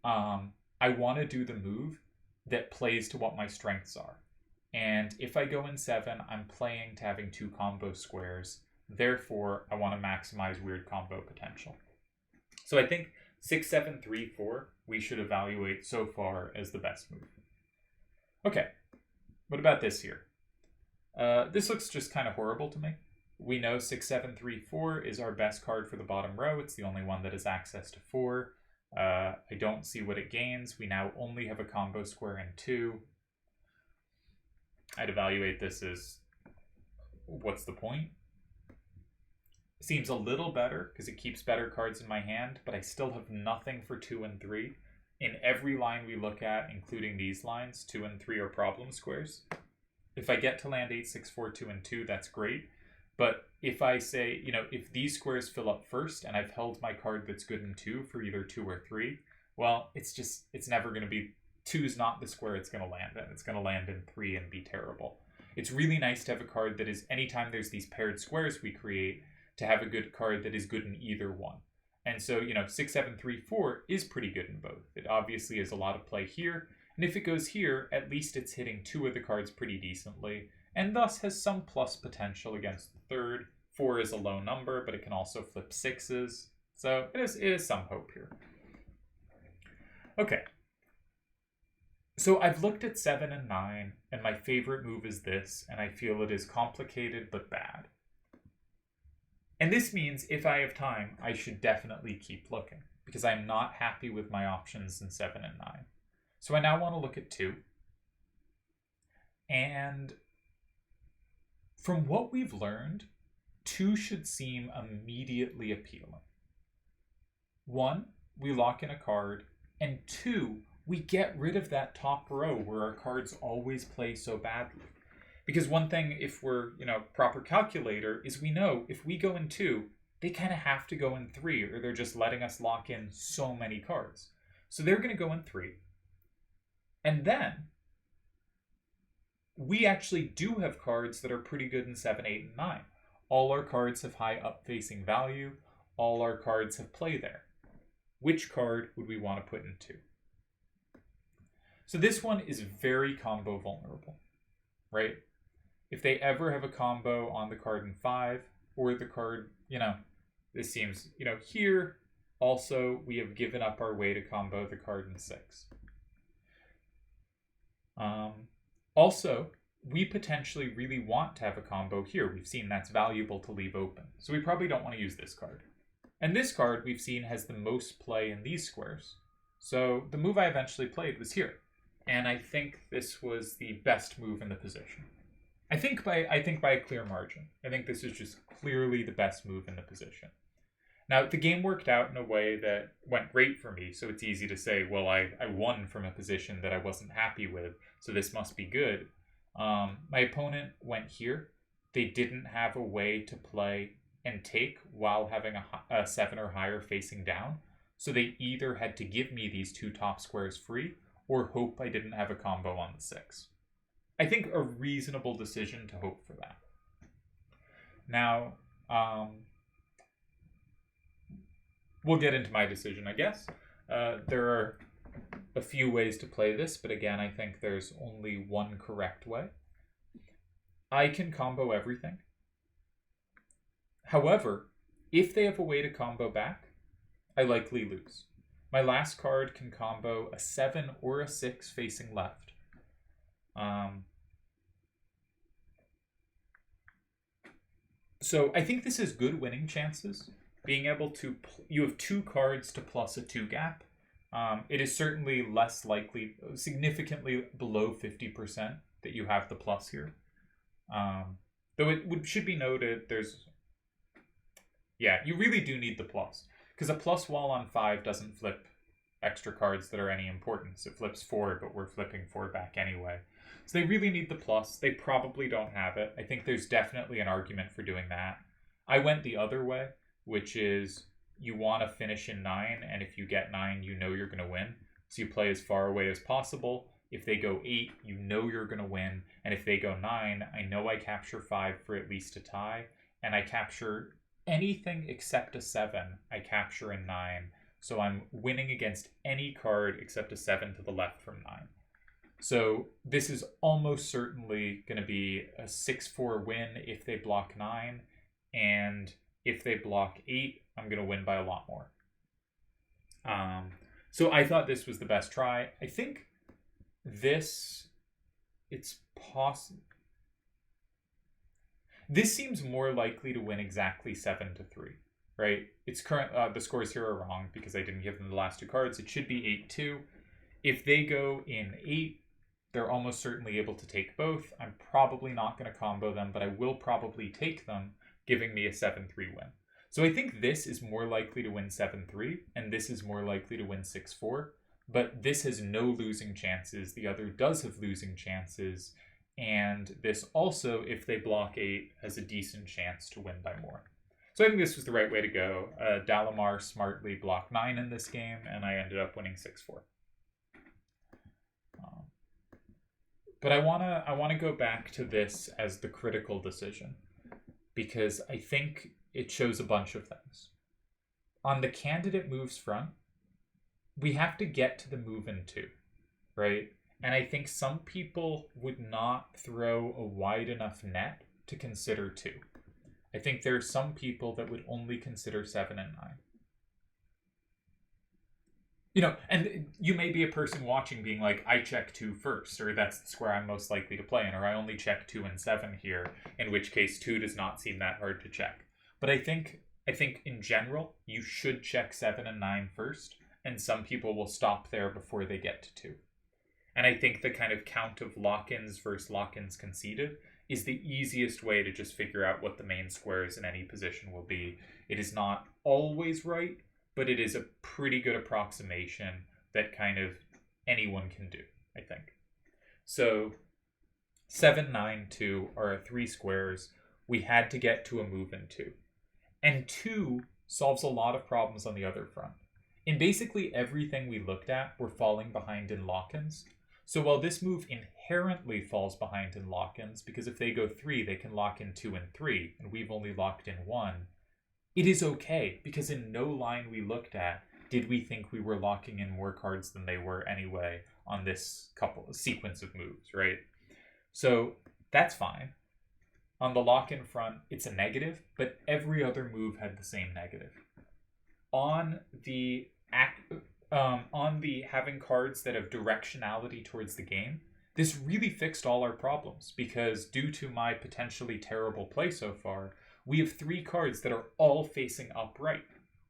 I want to do the move that plays to what my strengths are. And if I go in 7, I'm playing to having 2 combo squares. Therefore, I want to maximize weird combo potential. So I think 6, 7, 3, 4, we should evaluate so far as the best move. Okay, what about this here? This looks just kind of horrible to me. We know 6, 7, 3, 4 is our best card for the bottom row. It's the only one that has access to 4. I don't see what it gains. We now only have a combo square in 2. I'd evaluate this as, what's the point? Seems a little better because it keeps better cards in my hand, but I still have nothing for 2 and 3. In every line we look at, including these lines, 2 and 3 are problem squares. If I get to land 8, 6, 4, 2, and 2, that's great. But if I say, if these squares fill up first and I've held my card that's good in 2 for either 2 or 3, well, it's never going to be, 2 is not the square it's going to land in. It's going to land in 3 and be terrible. It's really nice to have a card that is, anytime there's these paired squares we create, to have a good card that is good in either one. And so, 6, 7, 3, 4 is pretty good in both. It obviously has a lot of play here. And if it goes here, at least it's hitting 2 of the cards pretty decently, and thus has some plus potential against the third. 4 is a low number, but it can also flip 6s. So it is some hope here. Okay. So I've looked at 7 and 9, and my favorite move is this, and I feel it is complicated but bad. And this means if I have time, I should definitely keep looking, because I'm not happy with my options in 7 and 9. So I now want to look at 2. And from what we've learned, 2 should seem immediately appealing. 1, we lock in a card, and 2, we get rid of that top row where our cards always play so badly. Because one thing, if we're, proper calculator, is we know if we go in 2, they kind of have to go in 3, or they're just letting us lock in so many cards. So they're going to go in 3. And then, we actually do have cards that are pretty good in 7, 8, and 9. All our cards have high up-facing value. All our cards have play there. Which card would we want to put in 2? So this one is very combo vulnerable, right? If they ever have a combo on the card in 5, or the card, this seems, here, also, we have given up our way to combo the card in 6. Also, we potentially really want to have a combo here. We've seen that's valuable to leave open. So we probably don't want to use this card. And this card, we've seen, has the most play in these squares. So the move I eventually played was here. And I think this was the best move in the position. I think by a clear margin. I think this is just clearly the best move in the position. Now, the game worked out in a way that went great for me, so it's easy to say, well, I won from a position that I wasn't happy with, so this must be good. My opponent went here. They didn't have a way to play and take while having a 7 or higher facing down, so they either had to give me these 2 top squares free, or hope I didn't have a combo on the 6. I think a reasonable decision to hope for that. Now, we'll get into my decision, I guess. There are a few ways to play this, but again, I think there's only one correct way. I can combo everything. However, if they have a way to combo back, I likely lose. My last card can combo a 7 or a 6 facing left. So I think this is good winning chances. Being able to, you have 2 cards to plus a 2 gap. It is certainly less likely, significantly below 50% that you have the plus here. Though it should be noted, you really do need the plus. Because a plus wall on 5 doesn't flip extra cards that are any importance. It flips 4, but we're flipping 4 back anyway. So they really need the plus. They probably don't have it. I think there's definitely an argument for doing that. I went the other way, which is you want to finish in 9, and if you get 9, you know you're going to win. So you play as far away as possible. If they go 8, you know you're going to win. And if they go 9, I know I capture 5 for at least a tie, and I capture anything except a 7, I capture in 9. So I'm winning against any card except a 7 to the left from 9. So this is almost certainly going to be a 6-4 win if they block 9. And if they block 8, I'm going to win by a lot more. So I thought this was the best try. I think it's possible. This seems more likely to win exactly 7-3, right? It's current. The scores here are wrong because I didn't give them the last 2 cards. It should be 8-2. If they go in 8, they're almost certainly able to take both. I'm probably not going to combo them, but I will probably take them, giving me a 7-3 win. So I think this is more likely to win 7-3, and this is more likely to win 6-4, but this has no losing chances. The other does have losing chances, and this also, if they block 8, has a decent chance to win by more. So I think this was the right way to go. Dalamar smartly blocked 9 in this game, and I ended up winning 6-4. But I wanna go back to this as the critical decision, because I think it shows a bunch of things. On the candidate moves front, we have to get to the move in 2, right? And I think some people would not throw a wide enough net to consider 2. I think there are some people that would only consider 7 and 9. You know, and you may be a person watching being like, I check 2 first, or that's the square I'm most likely to play in, or I only check 2 and 7 here, in which case 2 does not seem that hard to check. But I think in general, you should check 7 and 9 first, and some people will stop there before they get to 2. And I think the kind of count of lock-ins versus lock-ins conceded is the easiest way to just figure out what the main squares in any position will be. It is not always right, but it is a pretty good approximation that kind of anyone can do, I think. So 7, 9, 2 are 3 squares. We had to get to a move in 2. And 2 solves a lot of problems on the other front. In basically everything we looked at, we're falling behind in lock-ins. So while this move inherently falls behind in lock-ins, because if they go 3, they can lock in 2 and 3, and we've only locked in 1, it is okay, because in no line we looked at did we think we were locking in more cards than they were anyway on this sequence of moves, right? So that's fine. On the lock-in front, it's a negative, but every other move had the same negative. On the having cards that have directionality towards the game, this really fixed all our problems, because due to my potentially terrible play so far, we have 3 cards that are all facing upright.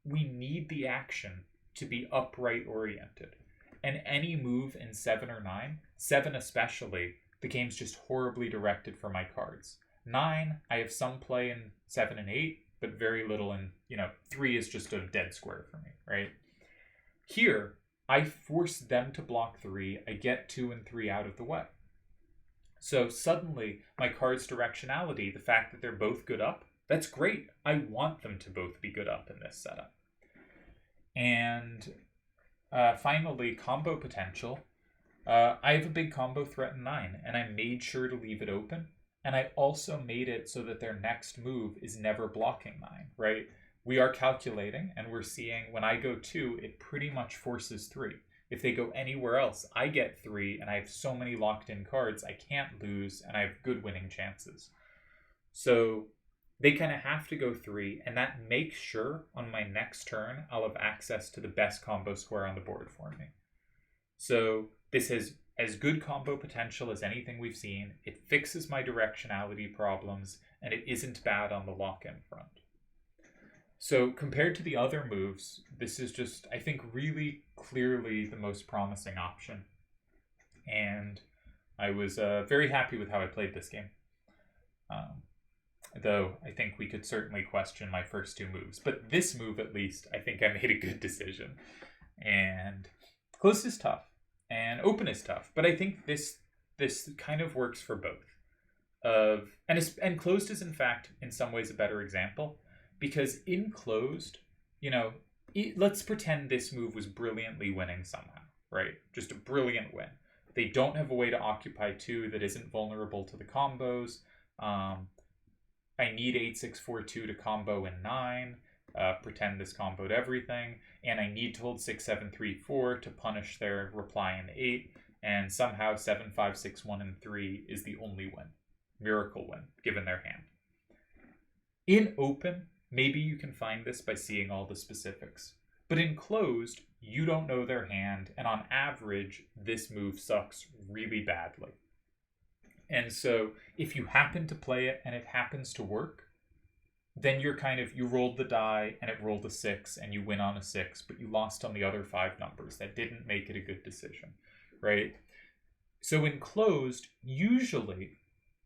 We need the action to be upright oriented. And any move in 7 or 9, 7 especially, the game's just horribly directed for my cards. 9, I have some play in 7 and 8, but very little in, 3 is just a dead square for me, right? Here, I force them to block 3, I get 2 and 3 out of the way. So suddenly, my card's directionality, the fact that they're both good up, that's great. I want them to both be good up in this setup. And finally, combo potential. I have a big combo threat in 9, and I made sure to leave it open. And I also made it so that their next move is never blocking 9, right? We are calculating, and we're seeing when I go 2, it pretty much forces 3. If they go anywhere else, I get 3, and I have so many locked-in cards, I can't lose, and I have good winning chances. So they kind of have to go 3, and that makes sure on my next turn, I'll have access to the best combo square on the board for me. So this has as good combo potential as anything we've seen. It fixes my directionality problems, and it isn't bad on the lock-in front. So compared to the other moves, this is just, I think, really clearly the most promising option. And I was very happy with how I played this game. Though I think we could certainly question my first 2 moves. But this move, at least, I think I made a good decision. And close is tough, and open is tough. But I think this kind of works for both. And closed is, in fact, in some ways a better example. Because in closed, let's pretend this move was brilliantly winning somehow, right? Just a brilliant win. They don't have a way to occupy 2 that isn't vulnerable to the combos. I need 8-6-4-2 to combo in 9, pretend this comboed everything, and I need to hold 6-7-3-4 to punish their reply in 8, and somehow 7-5-6-1 and 3 is the only win. Miracle win, given their hand. In open, maybe you can find this by seeing all the specifics. But in closed, you don't know their hand, and on average, this move sucks really badly. And so if you happen to play it and it happens to work, then you rolled the die and it rolled a 6 and you win on a 6, but you lost on the other 5 numbers. That didn't make it a good decision, right? So in closed, usually,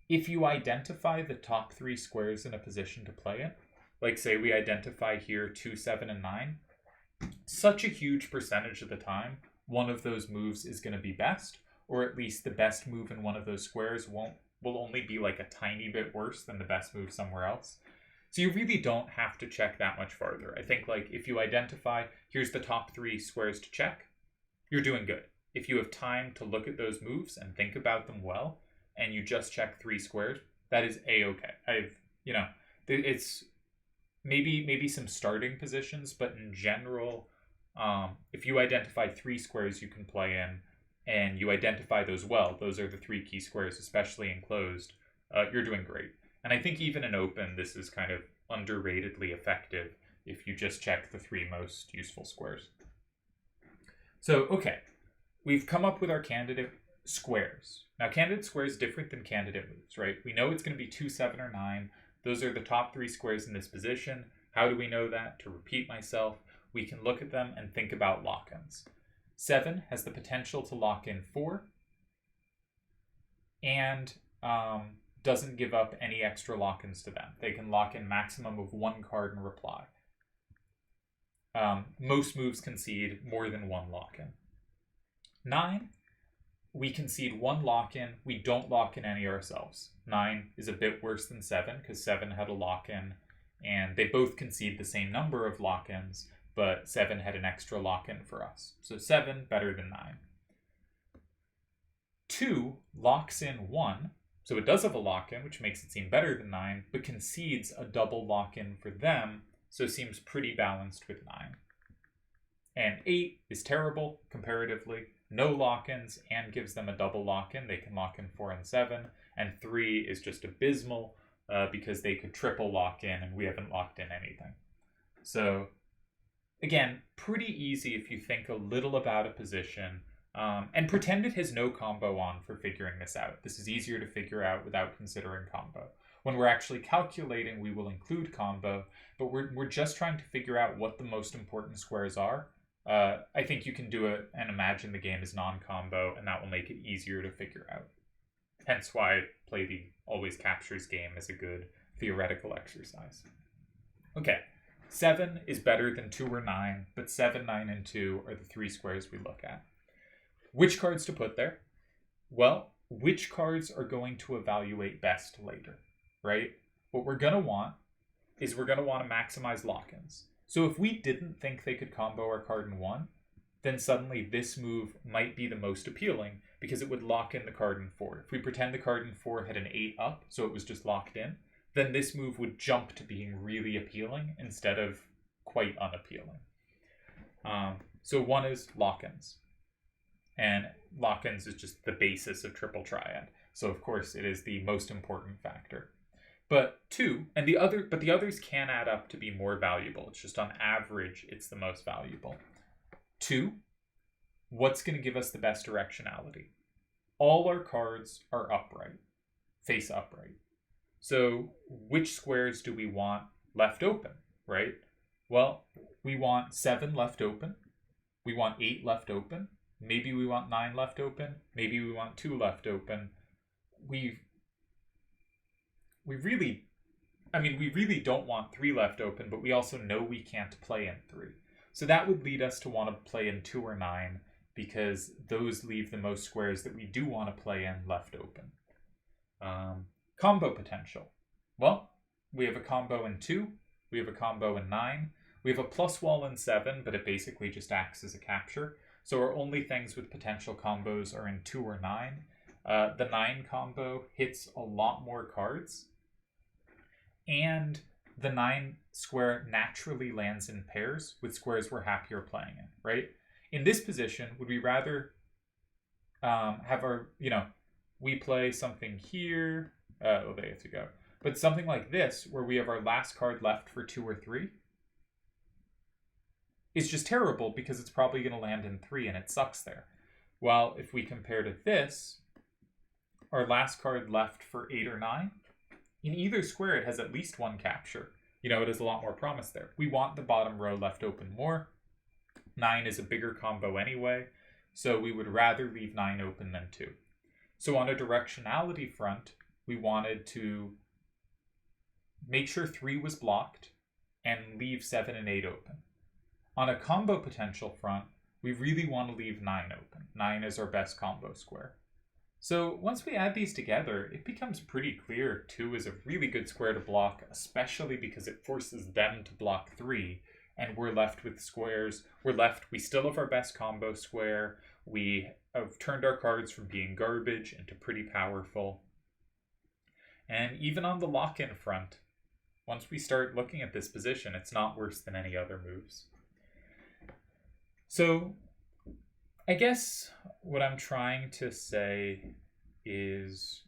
if you identify the top 3 squares in a position to play in, like say we identify here 2, 7, and 9, such a huge percentage of the time, one of those moves is going to be best, or at least the best move in one of those squares will only be like a tiny bit worse than the best move somewhere else. So you really don't have to check that much farther. I think like if you identify, here's the top 3 squares to check, you're doing good. If you have time to look at those moves and think about them well, and you just check 3 squares, that is a-okay. It's maybe some starting positions, but in general, if you identify 3 squares you can play in, and you identify those well, those are the 3 key squares, especially in closed, you're doing great. And I think even in open, this is kind of underratedly effective if you just check the 3 most useful squares. So, okay, we've come up with our candidate squares. Now, candidate squares is different than candidate moves, right? We know it's going to be 2, 7, or 9. Those are the top 3 squares in this position. How do we know that? To repeat myself, we can look at them and think about lock-ins. 7 has the potential to lock in 4 and doesn't give up any extra lock-ins to them. They can lock in maximum of 1 card and reply. Most moves concede more than 1 lock-in. 9, we concede 1 lock-in. We don't lock in any ourselves. 9 is a bit worse than 7 because 7 had a lock-in, and they both concede the same number of lock-ins, but 7 had an extra lock-in for us. So 7 better than 9. 2 locks in 1, so it does have a lock-in, which makes it seem better than 9, but concedes a double lock-in for them, so seems pretty balanced with 9. And 8 is terrible comparatively, no lock-ins, and gives them a double lock-in. They can lock in 4 and 7, and 3 is just abysmal because they could triple lock in, and we haven't locked in anything. So again, pretty easy if you think a little about a position, and pretend it has no combo on for figuring this out. This is easier to figure out without considering combo. When we're actually calculating, we will include combo, but we're just trying to figure out what the most important squares are. I think you can do it and imagine the game is non-combo, and that will make it easier to figure out. Hence why I play the always captures game as a good theoretical exercise. Okay, 7 is better than 2 or 9, but 7, 9, and 2 are the 3 squares we look at. Which cards to put there? Well, which cards are going to evaluate best later, right? What we're going to want is we're going to want to maximize lock-ins. So if we didn't think they could combo our card in 1, then suddenly this move might be the most appealing because it would lock in the card in 4. If we pretend the card in 4 had an 8 up, so it was just locked in, then this move would jump to being really appealing instead of quite unappealing. So 1 is lock-ins. And lock-ins is just the basis of triple triad. So of course it is the most important factor. But 2, and the others can add up to be more valuable. It's just on average, it's the most valuable. 2, what's going to give us the best directionality? All our cards are upright, face upright. So which squares do we want left open, right? Well, we want 7 left open. We want 8 left open. Maybe we want 9 left open. Maybe we want 2 left open. We really don't want 3 left open, but we also know we can't play in 3. So that would lead us to want to play in 2 or 9 because those leave the most squares that we do want to play in left open. Combo potential. Well, we have a combo in 2. We have a combo in 9. We have a plus wall in 7, but it basically just acts as a capture. So our only things with potential combos are in 2 or 9. The 9 combo hits a lot more cards. And the 9 square naturally lands in pairs with squares we're happier playing in, right? In this position, would we rather have our, we play something here, they have to go. But something like this, where we have our last card left for 2 or 3, is just terrible because it's probably going to land in 3 and it sucks there. While if we compare to this, our last card left for 8 or 9, in either square it has at least 1 capture. It has a lot more promise there. We want the bottom row left open more. 9 is a bigger combo anyway, so we would rather leave 9 open than 2. So on a directionality front, we wanted to make sure 3 was blocked and leave 7 and 8 open. On a combo potential front, we really want to leave 9 open. 9 is our best combo square. So once we add these together, it becomes pretty clear 2 is a really good square to block, especially because it forces them to block 3, and we're left with squares. We still have our best combo square. We have turned our cards from being garbage into pretty powerful. And even on the lock-in front, once we start looking at this position, it's not worse than any other moves. So I guess what I'm trying to say is,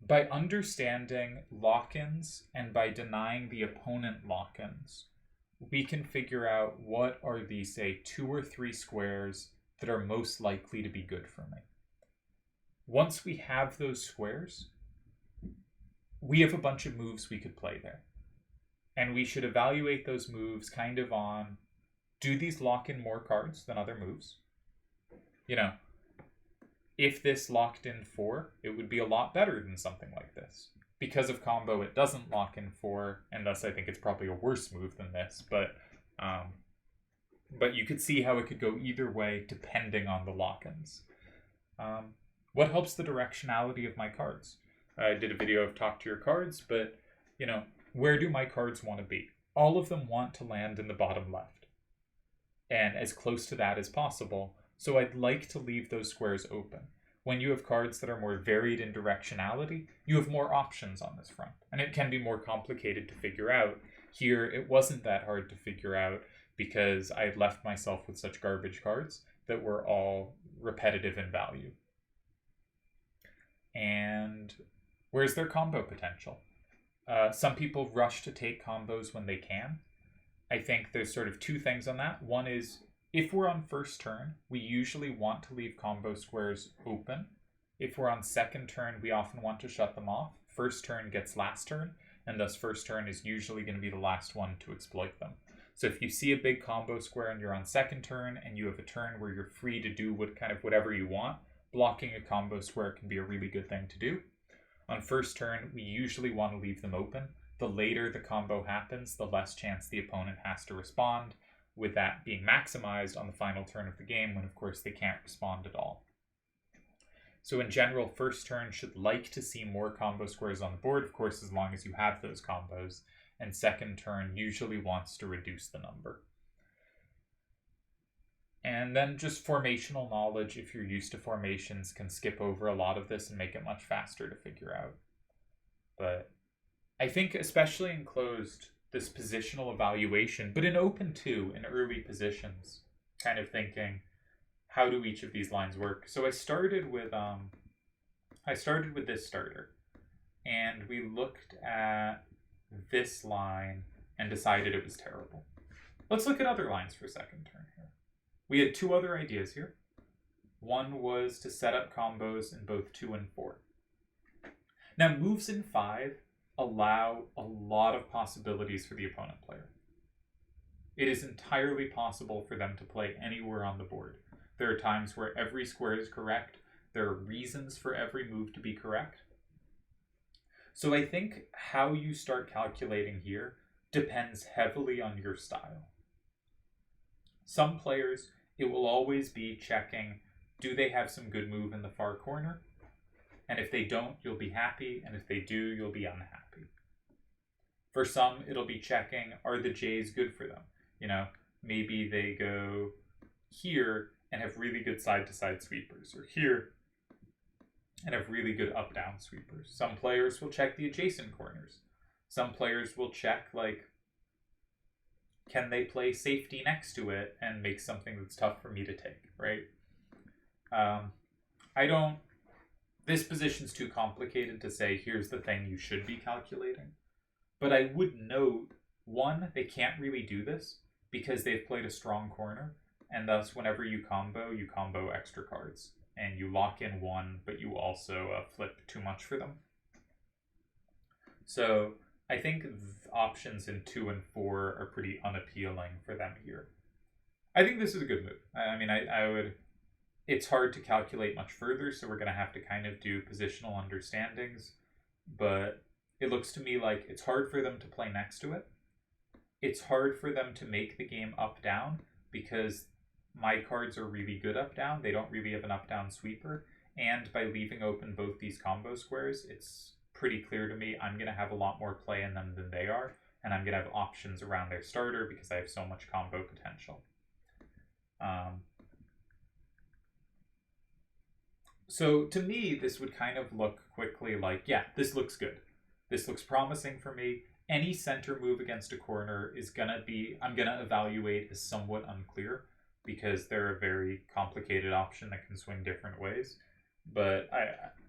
by understanding lock-ins and by denying the opponent lock-ins, we can figure out what are the, say, 2 or 3 squares that are most likely to be good for me. Once we have those squares, we have a bunch of moves we could play there. And we should evaluate those moves kind of on, do these lock in more cards than other moves? You know, if this locked in 4, it would be a lot better than something like this. Because of combo, it doesn't lock in 4, and thus I think it's probably a worse move than this. But you could see how it could go either way depending on the lock-ins. What helps the directionality of my cards? I did a video of talk to your cards, but, you know, where do my cards want to be? All of them want to land in the bottom left, and as close to that as possible. So I'd like to leave those squares open. When you have cards that are more varied in directionality, you have more options on this front, and it can be more complicated to figure out. Here, it wasn't that hard to figure out because I had left myself with such garbage cards that were all repetitive in value. And where's their combo potential? Some people rush to take combos when they can. I think there's sort of 2 things on that. One is, if we're on first turn, we usually want to leave combo squares open. If we're on second turn, we often want to shut them off. First turn gets last turn, and thus first turn is usually going to be the last one to exploit them. So if you see a big combo square and you're on second turn, and you have a turn where you're free to do whatever you want, blocking a combo square can be a really good thing to do. On first turn, we usually want to leave them open. The later the combo happens, the less chance the opponent has to respond, with that being maximized on the final turn of the game when, of course, they can't respond at all. So in general, first turn should like to see more combo squares on the board, of course, as long as you have those combos, and second turn usually wants to reduce the number. And then just formational knowledge, if you're used to formations, can skip over a lot of this and make it much faster to figure out. But I think especially in closed, this positional evaluation, but in open too, in early positions, kind of thinking, how do each of these lines work? So I started with this starter, and we looked at this line and decided it was terrible. Let's look at other lines for second turn here. We had 2 other ideas here. One was to set up combos in both 2 and 4. Now, moves in 5 allow a lot of possibilities for the opponent player. It is entirely possible for them to play anywhere on the board. There are times where every square is correct. There are reasons for every move to be correct. So I think how you start calculating here depends heavily on your style. Some players, it will always be checking, do they have some good move in the far corner? And if they don't, you'll be happy, and if they do, you'll be unhappy. For some, it'll be checking, are the J's good for them? You know, maybe they go here and have really good side-to-side sweepers, or here and have really good up-down sweepers. Some players will check the adjacent corners. Some players will check, like, can they play safety next to it and make something that's tough for me to take, right? This position's too complicated to say, here's the thing you should be calculating. But I would note, one, they can't really do this because they've played a strong corner, and thus whenever you combo extra cards. And you lock in 1, but you also flip too much for them. So I think options in 2 and 4 are pretty unappealing for them here. I think this is a good move. I mean, I would it's hard to calculate much further, so we're going to have to kind of do positional understandings. But it looks to me like it's hard for them to play next to it. It's hard for them to make the game up-down because my cards are really good up-down. They don't really have an up-down sweeper. And by leaving open both these combo squares, it's pretty clear to me I'm going to have a lot more play in them than they are. And I'm going to have options around their starter because I have so much combo potential. So to me, this would kind of look quickly like, yeah, this looks good. This looks promising for me. Any center move against a corner is going to be, I'm going to evaluate as somewhat unclear because they're a very complicated option that can swing different ways. But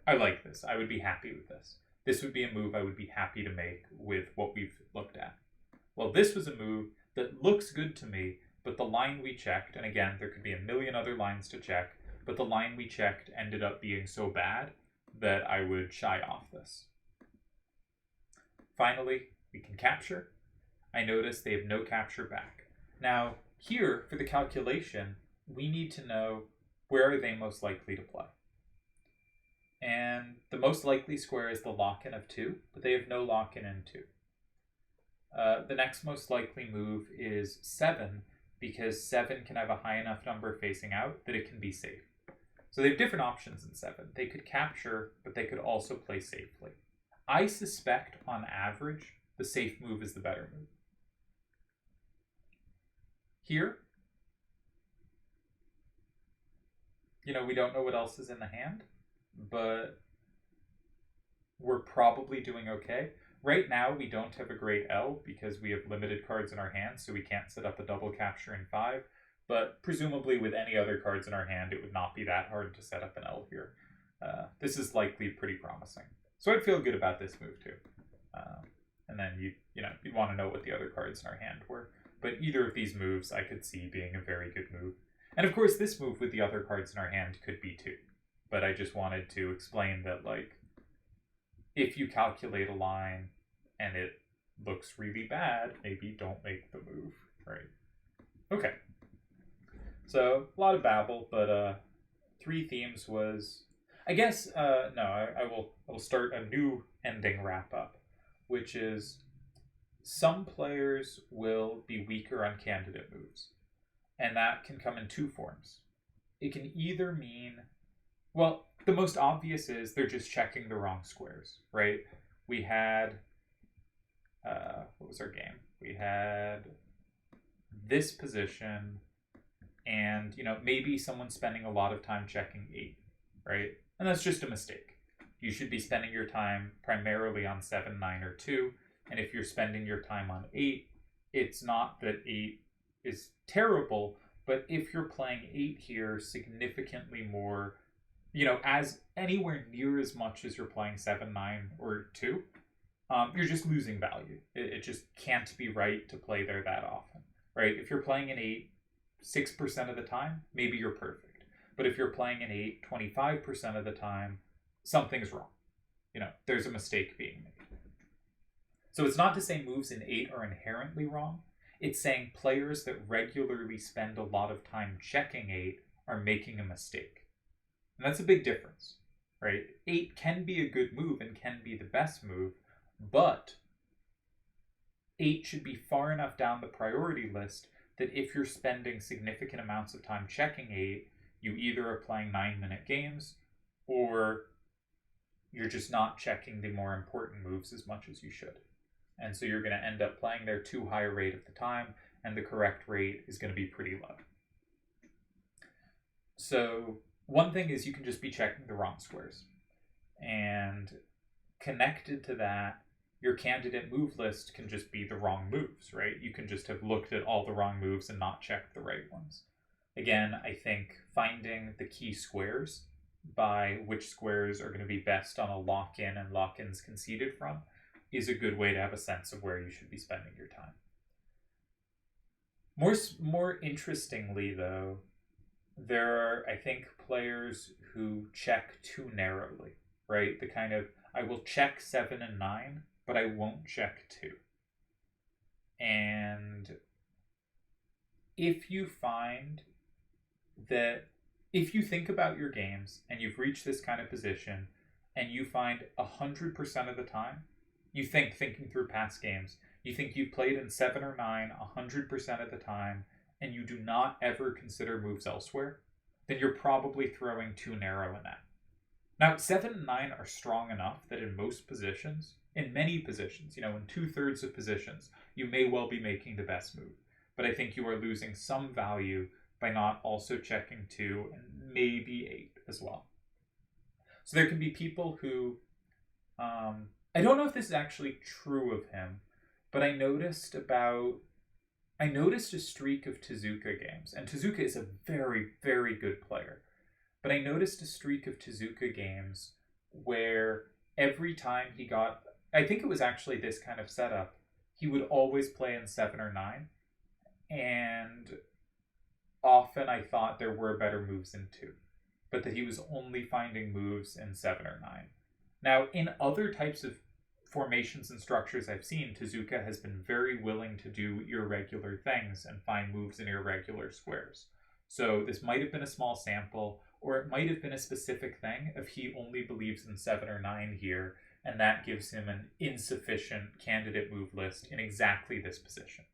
I like this. I would be happy with this. This would be a move I would be happy to make with what we've looked at. Well, this was a move that looks good to me, but the line we checked, and again, there could be a million other lines to check, but the line we checked ended up being so bad that I would shy off this. Finally, we can capture. I notice they have no capture back. Now, here, for the calculation, we need to know where are they most likely to play. And the most likely square is the lock-in of 2, but they have no lock-in in 2. The next most likely move is 7, because 7 can have a high enough number facing out that it can be safe. So they have different options in 7. They could capture, but they could also play safely. I suspect, on average, the safe move is the better move. Here, we don't know what else is in the hand, but we're probably doing okay. Right now, we don't have a great L because we have limited cards in our hand, so we can't set up a double capture in 5. But presumably with any other cards in our hand, it would not be that hard to set up an L here. This is likely pretty promising. So I'd feel good about this move too. And then you'd want to know what the other cards in our hand were. But either of these moves I could see being a very good move. And of course, this move with the other cards in our hand could be too. But I just wanted to explain that, if you calculate a line and it looks really bad, maybe don't make the move, right? Okay. So, a lot of babble, but 3 themes was... I guess, I will start a new ending wrap-up, which is some players will be weaker on candidate moves. And that can come in 2 forms. It can either mean... Well, the most obvious is they're just checking the wrong squares, right? We had... what was our game? We had this position, and, maybe someone's spending a lot of time checking 8, right? And that's just a mistake. You should be spending your time primarily on 7, 9, or 2, and if you're spending your time on 8, it's not that 8 is terrible, but if you're playing 8 here significantly more, as anywhere near as much as you're playing 7, 9, or 2, you're just losing value. It just can't be right to play there that often, right? If you're playing an 8 6% of the time, maybe you're perfect. But if you're playing an 8 25% of the time, something's wrong. There's a mistake being made. So it's not to say moves in 8 are inherently wrong. It's saying players that regularly spend a lot of time checking 8 are making a mistake. And that's a big difference, right? 8 can be a good move and can be the best move, but 8 should be far enough down the priority list that if you're spending significant amounts of time checking 8, you either are playing 9-minute games or you're just not checking the more important moves as much as you should. And so you're going to end up playing there too high a rate of the time, and the correct rate is going to be pretty low. So one thing is you can just be checking the wrong squares. And connected to that, your candidate move list can just be the wrong moves, right? You can just have looked at all the wrong moves and not checked the right ones. Again, I think finding the key squares by which squares are going to be best on a lock-in and lock-ins conceded from is a good way to have a sense of where you should be spending your time. More interestingly, though, there are, I think, players who check too narrowly, right? The kind of, I will check 7 and 9, but I won't check 2. And if you find that if you think about your games and you've reached this kind of position and you find 100% of the time, thinking through past games, you think you've played in 7 or 9 100% of the time, and you do not ever consider moves elsewhere, then you're probably throwing too narrow a net. Now, 7 and 9 are strong enough that in most positions, in many positions, in 2/3 of positions, you may well be making the best move. But I think you are losing some value by not also checking 2 and maybe 8 as well. So there can be people who, I don't know if this is actually true of him, but I noticed a streak of Tezuka games, and Tezuka is a very, very good player. But I noticed a streak of Tezuka games where every time he got, I think it was actually this kind of setup, he would always play in 7 or 9, and often I thought there were better moves in 2, but that he was only finding moves in 7 or 9. Now, in other types of formations and structures I've seen, Tezuka has been very willing to do irregular things and find moves in irregular squares. So this might have been a small sample, or it might have been a specific thing if he only believes in 7 or 9 here, and that gives him an insufficient candidate move list in exactly this position.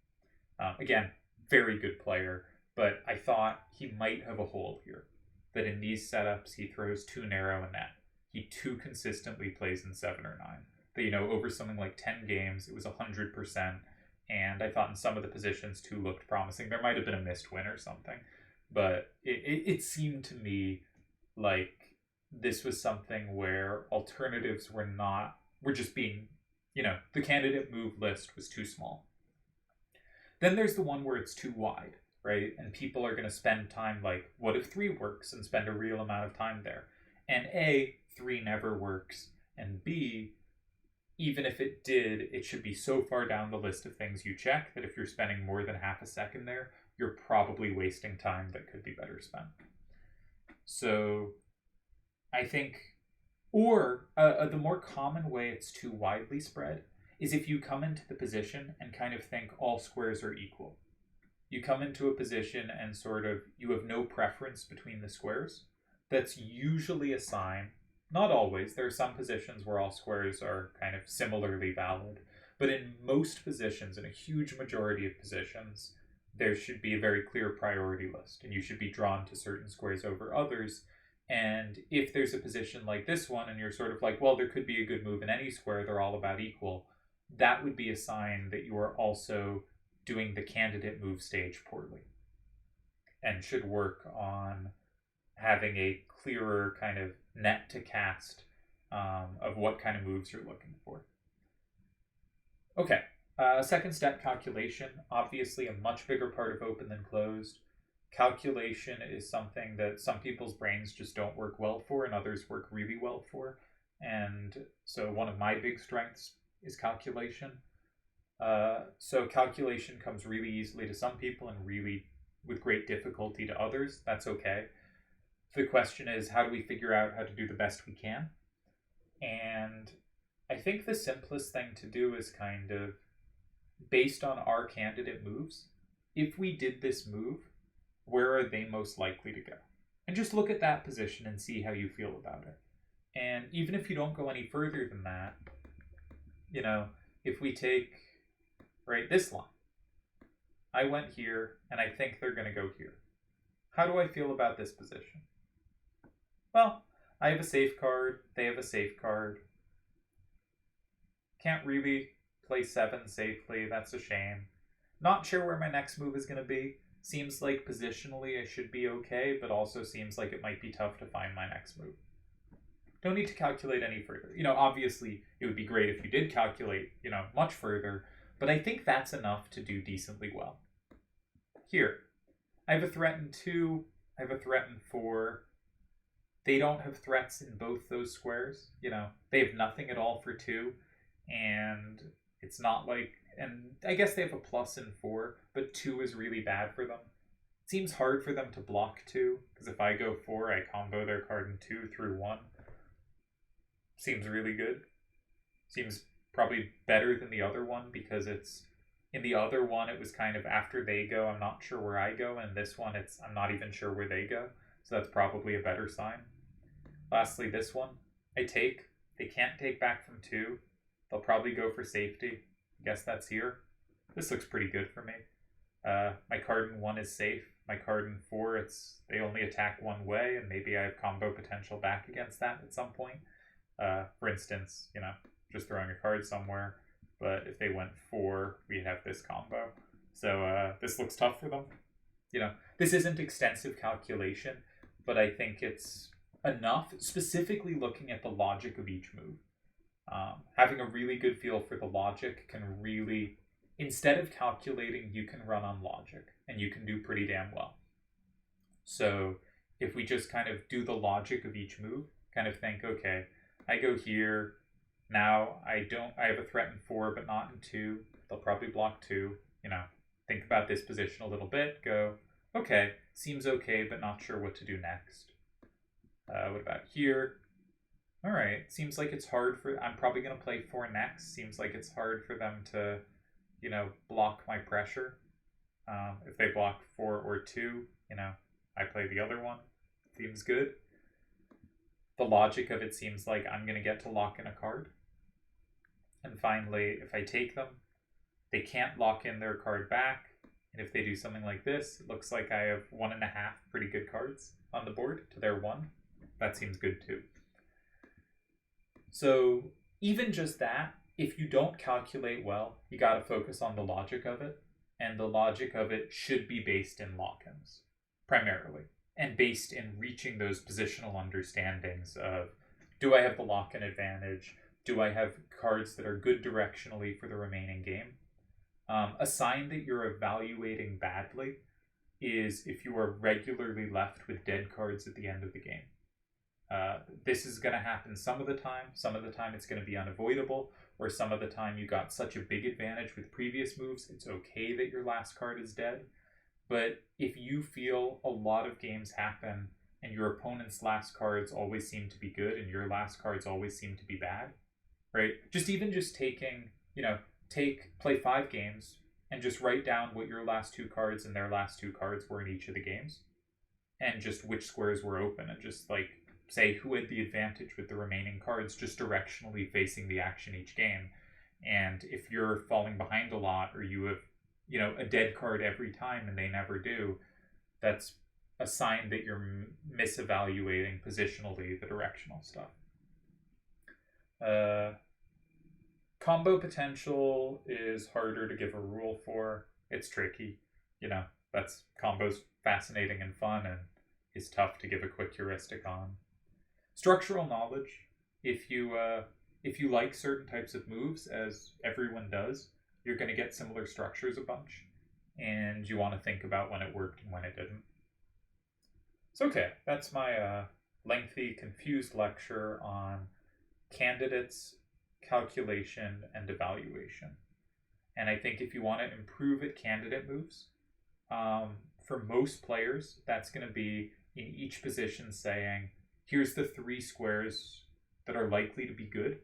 Again, very good player, but I thought he might have a hole here. That in these setups, he throws too narrow a net. He too consistently plays in 7 or 9. That, over something like 10 games, it was 100%, and I thought in some of the positions 2 looked promising. There might have been a missed win or something, but it seemed to me like this was something where alternatives were just being, the candidate move list was too small. Then there's the one where it's too wide, right? And people are going to spend time like, what if 3 works, and spend a real amount of time there. And A, 3 never works, and B, even if it did, it should be so far down the list of things you check that if you're spending more than half a second there, you're probably wasting time that could be better spent. So I think, or the more common way it's too widely spread is if you come into the position and kind of think all squares are equal. You come into a position and sort of, you have no preference between the squares. That's usually a sign. Not always. There are some positions where all squares are kind of similarly valid. But in most positions, in a huge majority of positions, there should be a very clear priority list, and you should be drawn to certain squares over others. And if there's a position like this one, and you're sort of like, well, there could be a good move in any square, they're all about equal, that would be a sign that you are also doing the candidate move stage poorly, and should work on having a clearer kind of net to cast of what kind of moves you're looking for. Okay, second step, calculation. Obviously a much bigger part of open than closed. Calculation is something that some people's brains just don't work well for and others work really well for. And so one of my big strengths is calculation. So calculation comes really easily to some people and really with great difficulty to others. That's okay. The question is, how do we figure out how to do the best we can? And I think the simplest thing to do is kind of, based on our candidate moves, if we did this move, where are they most likely to go? And just look at that position and see how you feel about it. And even if you don't go any further than that, if we take, right, this line, I went here and I think they're going to go here. How do I feel about this position? Well, I have a safe card, they have a safe card. Can't really play 7 safely, that's a shame. Not sure where my next move is going to be. Seems like positionally I should be okay, but also seems like it might be tough to find my next move. Don't need to calculate any further. Obviously it would be great if you did calculate, much further, but I think that's enough to do decently well. Here, I have a threat in 2, I have a threat in 4. They don't have threats in both those squares. They have nothing at all for 2, and it's not like, and I guess they have a plus in 4, but 2 is really bad for them. It seems hard for them to block 2, because if I go 4, I combo their card in 2 through 1. Seems really good. Seems probably better than the other one, because it's, in the other one, it was kind of after they go, I'm not sure where I go, and this one, I'm not even sure where they go. so that's probably a better sign. Lastly, this one, I take. They can't take back from 2. They'll probably go for safety. I guess that's here. This looks pretty good for me. My card in 1 is safe. My card in 4, they only attack one way, and maybe I have combo potential back against that at some point. For instance, just throwing a card somewhere. But if they went 4, we'd have this combo. So this looks tough for them. This isn't extensive calculation, but I think it's enough, specifically looking at the logic of each move. Having a really good feel for the logic can really, instead of calculating, you can run on logic, and you can do pretty damn well. So if we just kind of do the logic of each move, kind of think, okay, I go here, now I have a threat in 4, but not in 2. They'll probably block 2, think about this position a little bit, go, okay, seems okay, but not sure what to do next. What about here? All right, seems like it's hard I'm probably going to play 4 next. Seems like it's hard for them to, block my pressure. If they block 4 or 2, I play the other one. Seems good. The logic of it seems like I'm going to get to lock in a card. And finally, if I take them, they can't lock in their card back. And if they do something like this, it looks like I have 1.5 pretty good cards on the board to their 1. That seems good too. So even just that, if you don't calculate well, you got to focus on the logic of it. And the logic of it should be based in lock-ins, primarily. And based in reaching those positional understandings of, do I have the lock-in advantage? Do I have cards that are good directionally for the remaining game? A sign that you're evaluating badly is if you are regularly left with dead cards at the end of the game. This is going to happen some of the time. Some of the time it's going to be unavoidable, or some of the time you got such a big advantage with previous moves, it's okay that your last card is dead. But if you feel a lot of games happen and your opponent's last cards always seem to be good and your last cards always seem to be bad, right? Just taking, play 5 games and just write down what your last 2 cards and their last 2 cards were in each of the games, and just which squares were open, and just say who had the advantage with the remaining cards just directionally facing the action each game. And if you're falling behind a lot, or you have a dead card every time and they never do, that's a sign that you're misevaluating positionally the directional stuff. Combo potential is harder to give a rule for. It's tricky. That's combo's fascinating and fun and is tough to give a quick heuristic on. Structural knowledge, if you like certain types of moves, as everyone does, you're going to get similar structures a bunch, and you want to think about when it worked and when it didn't. So okay, that's my lengthy, confused lecture on candidates, calculation, and evaluation. And I think if you want to improve at candidate moves, for most players, that's going to be in each position saying, here's the 3 squares that are likely to be good,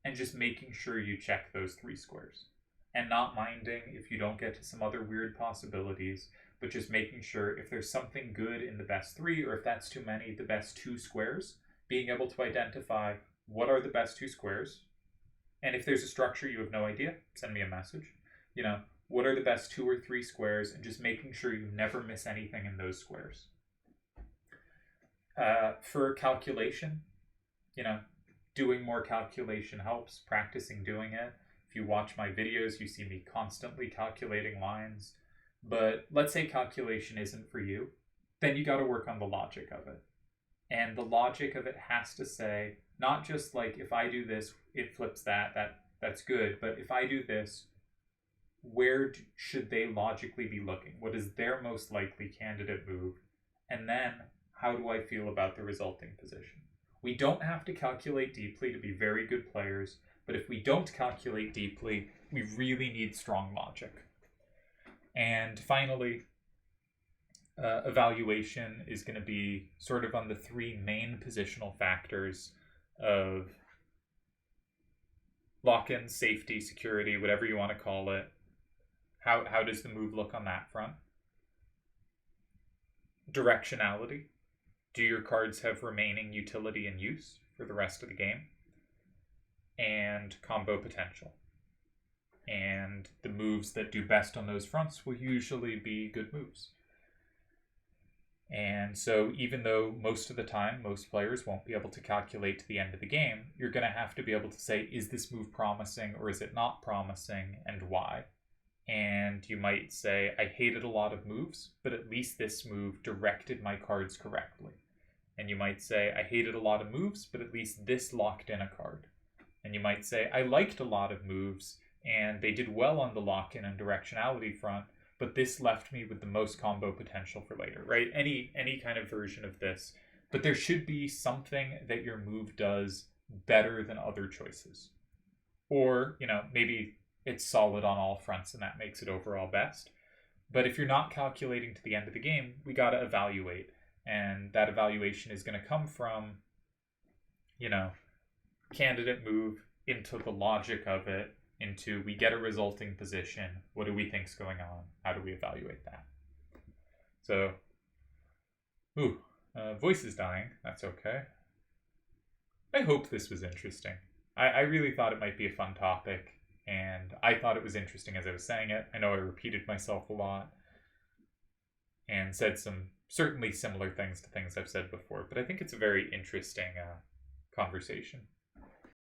and just making sure you check those 3 squares. And not minding if you don't get to some other weird possibilities, but just making sure if there's something good in the best 3, or if that's too many, the best 2 squares, being able to identify what are the best 2 squares. And if there's a structure you have no idea, send me a message. What are the best 2 or 3 squares, and just making sure you never miss anything in those squares. For calculation, doing more calculation helps, practicing doing it. If you watch my videos, you see me constantly calculating lines. But let's say calculation isn't for you, then you got to work on the logic of it. And the logic of it has to say, not just if I do this, it flips that's good, but if I do this, where should they logically be looking? What is their most likely candidate move? And then, how do I feel about the resulting position? We don't have to calculate deeply to be very good players, but if we don't calculate deeply, we really need strong logic. And finally, evaluation is going to be sort of on the 3 main positional factors of lock-in, safety, security, whatever you want to call it. How does the move look on that front? Directionality. do your cards have remaining utility and use for the rest of the game? And combo potential. And the moves that do best on those fronts will usually be good moves. And so even though most of the time most players won't be able to calculate to the end of the game, you're going to have to be able to say, is this move promising or is it not promising, and why? And you might say, I hated a lot of moves, but at least this move directed my cards correctly. And you might say, I hated a lot of moves, but at least this locked in a card. And you might say, I liked a lot of moves, and they did well on the lock-in and directionality front, but this left me with the most combo potential for later, right? Any kind of version of this. But there should be something that your move does better than other choices. Or, maybe it's solid on all fronts and that makes it overall best. But if you're not calculating to the end of the game, we got to evaluate. And that evaluation is going to come from, candidate move into the logic of it, into we get a resulting position. What do we think's going on? How do we evaluate that? So, voice is dying. That's okay. I hope this was interesting. I really thought it might be a fun topic, and I thought it was interesting as I was saying it. I know I repeated myself a lot and said some certainly similar things to things I've said before, but I think it's a very interesting conversation.